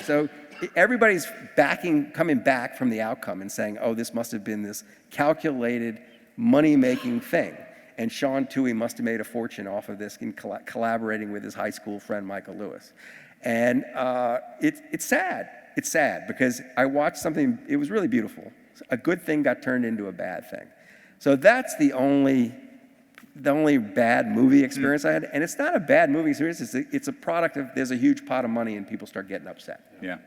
So everybody's coming back from the outcome and saying, oh, this must have been this calculated money-making thing. And Sean Tuohy must have made a fortune off of this in collaborating with his high school friend, Michael Lewis. And it's sad. It's sad because I watched something, it was really beautiful. A good thing got turned into a bad thing. So that's the only bad movie experience I had. And it's not a bad movie experience, it's a product of, there's a huge pot of money and people start getting upset. Yeah.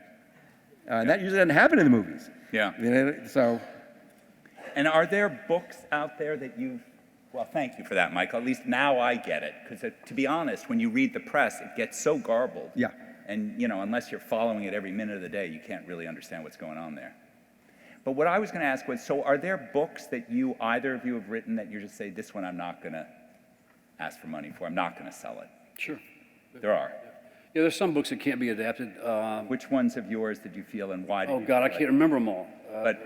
And that usually doesn't happen in the movies. Yeah. So. And are there books out there that well, thank you for that, Michael. At least now I get it. Because to be honest, when you read the press, it gets so garbled. Yeah. And, unless you're following it every minute of the day, you can't really understand what's going on there. But what I was going to ask was, so are there books that either of you have written that you just say, this one I'm not going to ask for money for, I'm not going to sell it? Sure. There are. Yeah, there's some books that can't be adapted. Which ones of yours did you feel and why did you God, I feel can't remember them all. But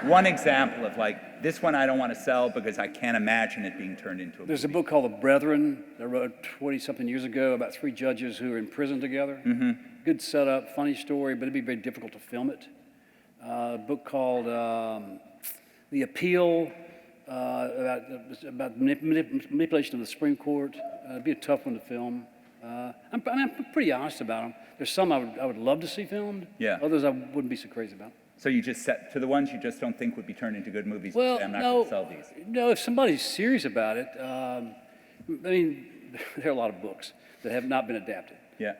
one example of this one I don't want to sell because I can't imagine it being turned into a There's movie. a book called The Brethren that I wrote 20-something years ago about 3 judges who are in prison together. Mm-hmm. Good setup, funny story, but it'd be very difficult to film it. A book called The Appeal, about manipulation of the Supreme Court. It'd be a tough one to film. I'm pretty honest about them. There's some I would love to see filmed. Yeah. Others I wouldn't be so crazy about. So you just set to the ones you just don't think would be turned into good movies. Well, I'm not going to sell these. No, if somebody's serious about it, I mean, there are a lot of books that have not been adapted. Yeah.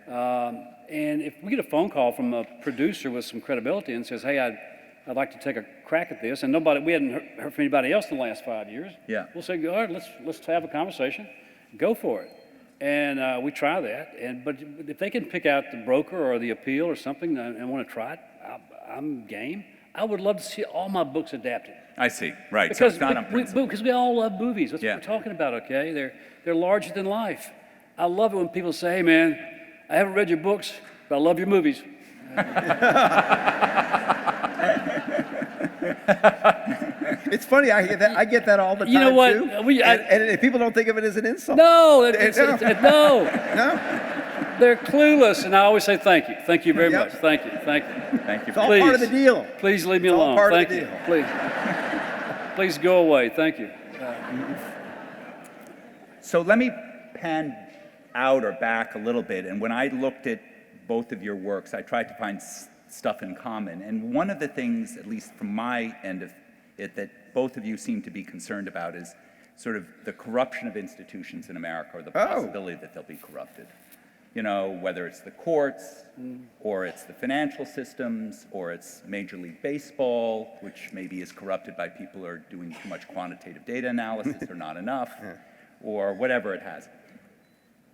And if we get a phone call from a producer with some credibility and says, hey, I'd like to take a crack at this, and we hadn't heard from anybody else in the last 5 years, Yeah. we'll say, all right, let's have a conversation, go for it. And we try that, but if they can pick out the broker or the appeal or something and want to try it, I'm game. I would love to see all my books adapted. I see. Right. So it's not on principle. Because we all love movies. That's Yeah. what we're talking about, okay? They're larger than life. I love it when people say, hey, man, I haven't read your books, but I love your movies. It's funny, I get that all the time, You know what? too. And people don't think of it as an insult. No, no. No? They're clueless, and I always say thank you. Thank you very Yep. much. Thank you. Thank you. Thank you. It's all part of the deal. Please leave me It's all alone. part of Thank the you. deal. Please. Please go away. Thank you. So let me pan out or back a little bit. And when I looked at both of your works, I tried to find stuff in common. And one of the things, at least from my end of it, that both of you seem to be concerned about is sort of the corruption of institutions in America, or the possibility that they'll be corrupted. You know, whether it's the courts, or it's the financial systems, or it's Major League Baseball, which maybe is corrupted by people who are doing too much quantitative data analysis or not enough, or whatever it has.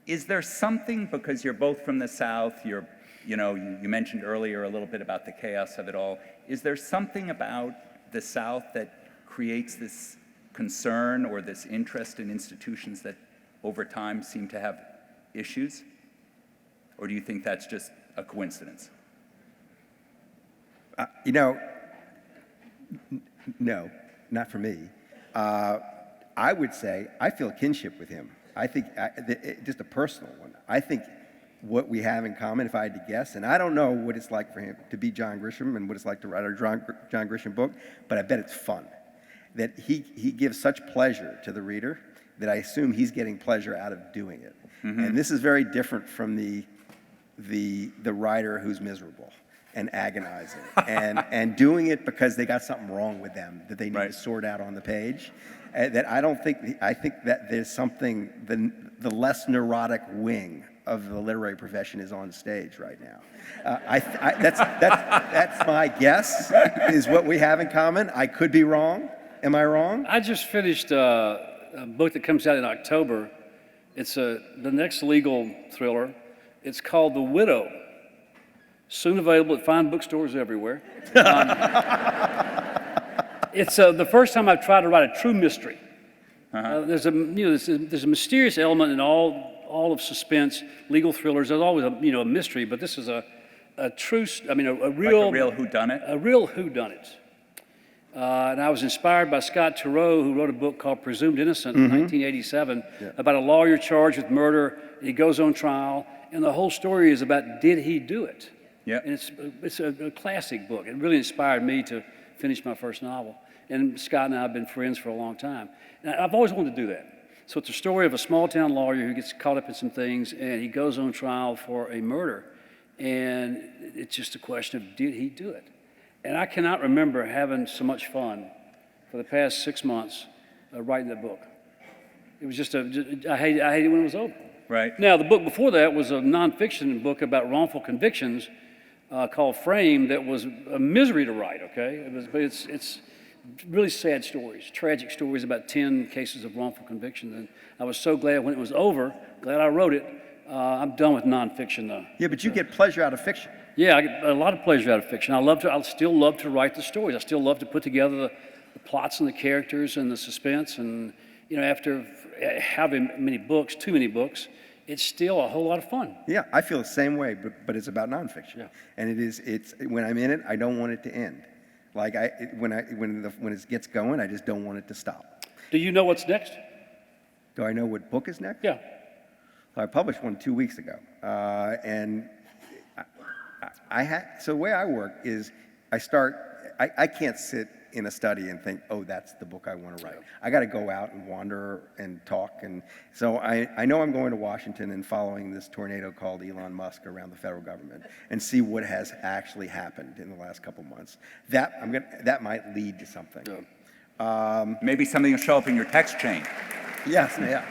Is there something, because you're both from the South, you mentioned earlier a little bit about the chaos of it all, is there something about the South that creates this concern or this interest in institutions that over time seem to have issues? Or do you think that's just a coincidence? No, not for me. I would say I feel kinship with him. I think, just a personal one, I think what we have in common, if I had to guess, and I don't know what it's like for him to be John Grisham and what it's like to write a John Grisham book, but I bet it's fun. That he gives such pleasure to the reader that I assume he's getting pleasure out of doing it. Mm-hmm. And this is very different from the writer who's miserable and agonizing and doing it because they got something wrong with them that they need to sort out on the page. I think that there's something, the less neurotic wing of the literary profession is on stage right now. That's my guess, is what we have in common. I could be wrong. Am I wrong? I just finished a book that comes out in October. It's the next legal thriller. It's called The Widow. Soon available at fine bookstores everywhere. It's the first time I've tried to write a true mystery. There's a mysterious element in all of suspense, legal thrillers. There's always a mystery, but this is a true, a real, like a real whodunit. A real whodunit. And I was inspired by Scott Turow, who wrote a book called Presumed Innocent in 1987 about a lawyer charged with murder. He goes on trial, and the whole story is about, did he do it? Yeah. And it's a classic book. It really inspired me to finish my first novel. And Scott and I have been friends for a long time. And I've always wanted to do that. So it's a story of a small-town lawyer who gets caught up in some things, and he goes on trial for a murder. And it's just a question of, did he do it? And I cannot remember having so much fun for the past 6 months writing that book. It was just I hated it when it was over. Right. Now, the book before that was a nonfiction book about wrongful convictions called Frame that was a misery to write, okay? It's really sad stories, tragic stories about 10 cases of wrongful convictions. And I was so glad when it was over, glad I wrote it. I'm done with nonfiction, though. Yeah, but you get pleasure out of fiction. Yeah, I get a lot of pleasure out of fiction. I still love to write the stories. I still love to put together the plots and the characters and the suspense. And, after having too many books, it's still a whole lot of fun. Yeah, I feel the same way, but it's about nonfiction. Yeah. And it's when I'm in it, I don't want it to end. Like when it gets going, I just don't want it to stop. Do you know what's next? Do I know what book is next? Yeah. I published one 2 weeks ago, and so the way I work is I can't sit in a study and think, oh, that's the book I want to write. I got to go out and wander and talk, and so I know I'm going to Washington and following this tornado called Elon Musk around the federal government and see what has actually happened in the last couple months. That might lead to something. Maybe something will show up in your text chain. Yes, yeah.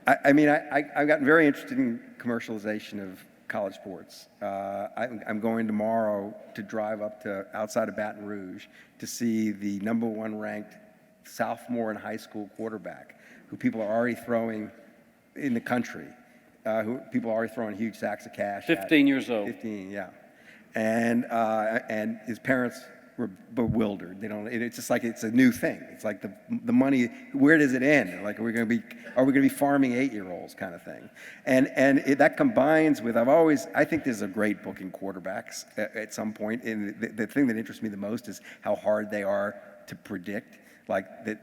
I've gotten very interested in commercialization of college sports. I'm going tomorrow to drive up to outside of Baton Rouge to see the #1 ranked sophomore in high school quarterback, who people are already throwing in the country, who people are already throwing huge sacks of cash. 15 years old. 15, yeah. And his parents were bewildered. They don't. It's just like it's a new thing. It's like the money. Where does it end? Like, are we going to be farming 8-year-olds kind of thing? That combines with I think there's a great book in quarterbacks at some point. And the thing that interests me the most is how hard they are to predict. Like that,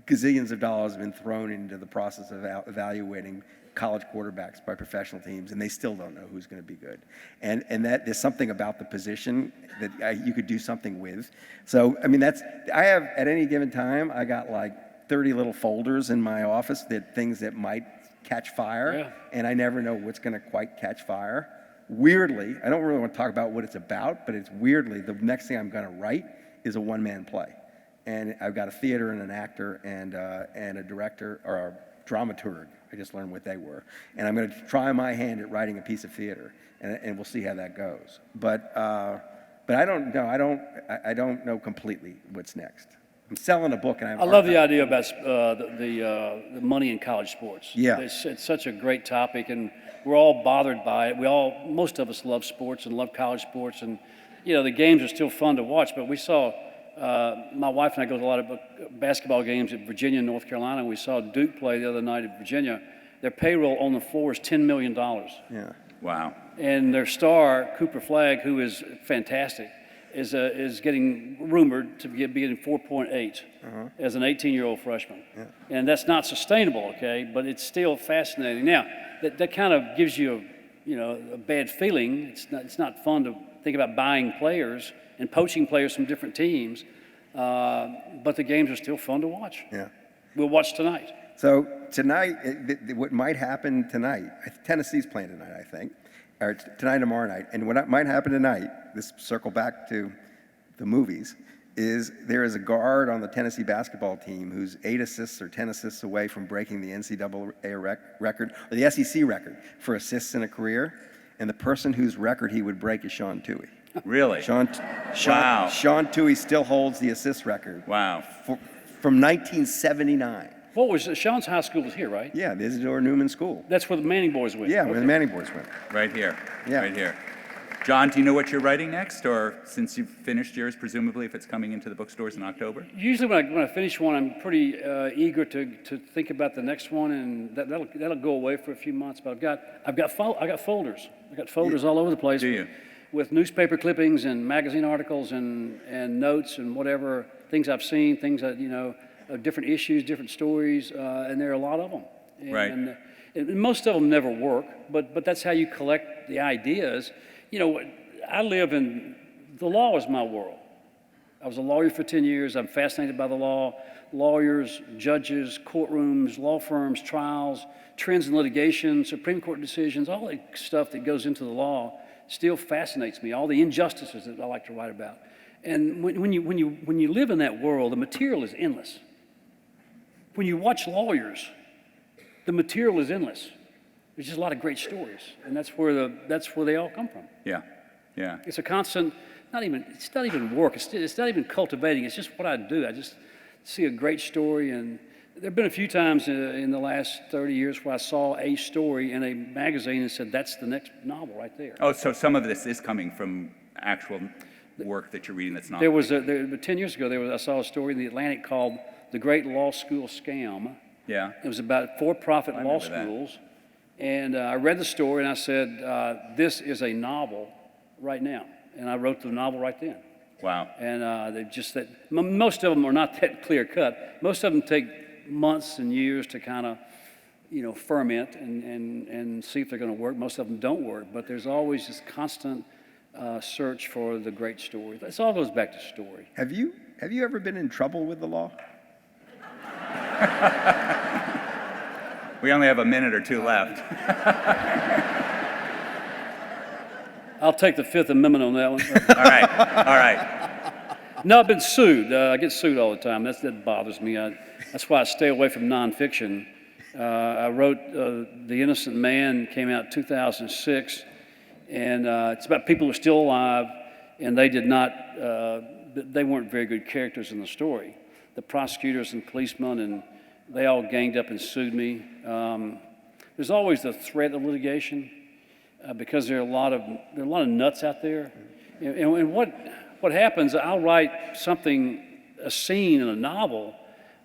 gazillions of dollars have been thrown into the process of evaluating college quarterbacks by professional teams, and they still don't know who's going to be good. And that there's something about the position that you could do something with. So, I have, at any given time, I got like 30 little folders in my office things that might catch fire, and I never know what's going to quite catch fire. Weirdly, I don't really want to talk about what it's about, but it's weirdly, the next thing I'm going to write is a one-man play. And I've got a theater and an actor and a director or a dramaturg. I just learned what they were. And I'm going to try my hand at writing a piece of theater, and we'll see how that goes. But I don't know. I don't know completely what's next. I'm selling a book, and I love the idea about the money in college sports. Yeah. It's such a great topic, and we're all bothered by it. Most of us love sports and love college sports, and the games are still fun to watch. But we saw. My wife and I go to a lot of basketball games at Virginia and North Carolina, and we saw Duke play the other night at Virginia. Their payroll on the floor is $10 million. Yeah. Wow. And their star, Cooper Flagg, who is fantastic, is getting rumored to be getting 4.8 as an 18-year-old freshman. Yeah. And that's not sustainable, okay? But it's still fascinating. Now, that kind of gives you a bad feeling. It's not fun to think about buying players and poaching players from different teams, but the games are still fun to watch. Yeah. We'll watch tonight. So tonight, what might happen tonight, Tennessee's playing tonight, I think, or tonight, tomorrow night, and what might happen tonight, this circle back to the movies, is there is a guard on the Tennessee basketball team who's 8 assists or 10 assists away from breaking the NCAA record, or the SEC record for assists in a career, and the person whose record he would break is Sean Tuohy. Really? Wow. Sean Tuohy still holds the assist record. Wow. From 1979. What was Sean's high school was here, right? Yeah, the Isidore Newman School. That's where the Manning boys went. Yeah, where the Manning boys went. Right here. Yeah. Right here. John, do you know what you're writing next, or since you've finished yours, presumably, if it's coming into the bookstores in October? Usually when I finish one, I'm pretty eager to think about the next one, and that'll go away for a few months. But I've got folders. I've got folders all over the place. Do you? With newspaper clippings and magazine articles and notes and whatever things I've seen, things that different issues, different stories, and there are a lot of them. Right. And most of them never work, but that's how you collect the ideas. I live in the law is my world. I was a lawyer for 10 years. I'm fascinated by the law, lawyers, judges, courtrooms, law firms, trials, trends in litigation, Supreme Court decisions, all the stuff that goes into the law still fascinates me, all the injustices that I like to write about. And when you live in that world, the material is endless. When you watch lawyers, the material is endless. There's just a lot of great stories, and that's where they all come from. Yeah, yeah. It's a constant, it's not even work, it's not even cultivating, it's just what I do. I just see a great story, and there have been a few times in the last 30 years where I saw a story in a magazine and said, that's the next novel right there. Oh, so some of this is coming from actual work that you're reading that's not. 10 years ago, I saw a story in the Atlantic called The Great Law School Scam. Yeah. It was about for-profit law schools. And I read the story and I said, this is a novel right now. And I wrote the novel right then. Wow. And most of them are not that clear cut. Most of them take months and years to kind of, ferment and see if they're going to work. Most of them don't work, but there's always this constant search for the great story. It all goes back to story. Have you ever been in trouble with the law? We only have a minute or two left. I'll take the Fifth Amendment on that one. All right. No, I've been sued. I get sued all the time. That bothers me. That's why I stay away from nonfiction. I wrote The Innocent Man, came out in 2006, and it's about people who are still alive, and they did not, they weren't very good characters in the story. The prosecutors and policemen, and they all ganged up and sued me. There's always the threat of litigation because there are a lot of nuts out there. And what happens? I'll write something, a scene in a novel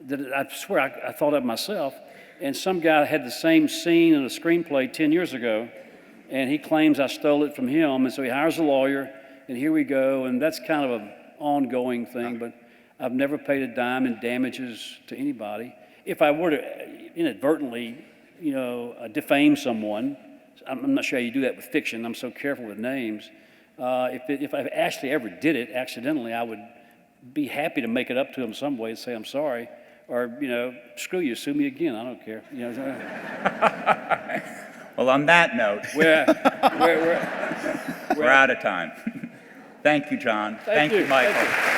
that I swear I thought of myself, and some guy had the same scene in a screenplay 10 years ago, and he claims I stole it from him, and so he hires a lawyer, and here we go, and that's kind of an ongoing thing. But I've never paid a dime in damages to anybody. If I were to inadvertently, defame someone, I'm not sure how you do that with fiction. I'm so careful with names. If I actually ever did it accidentally, I would be happy to make it up to him some way and say I'm sorry, or screw you, sue me again. I don't care. Well, on that note, We're we're out of time. Thank you, John. Thank you, Michael. Thank you.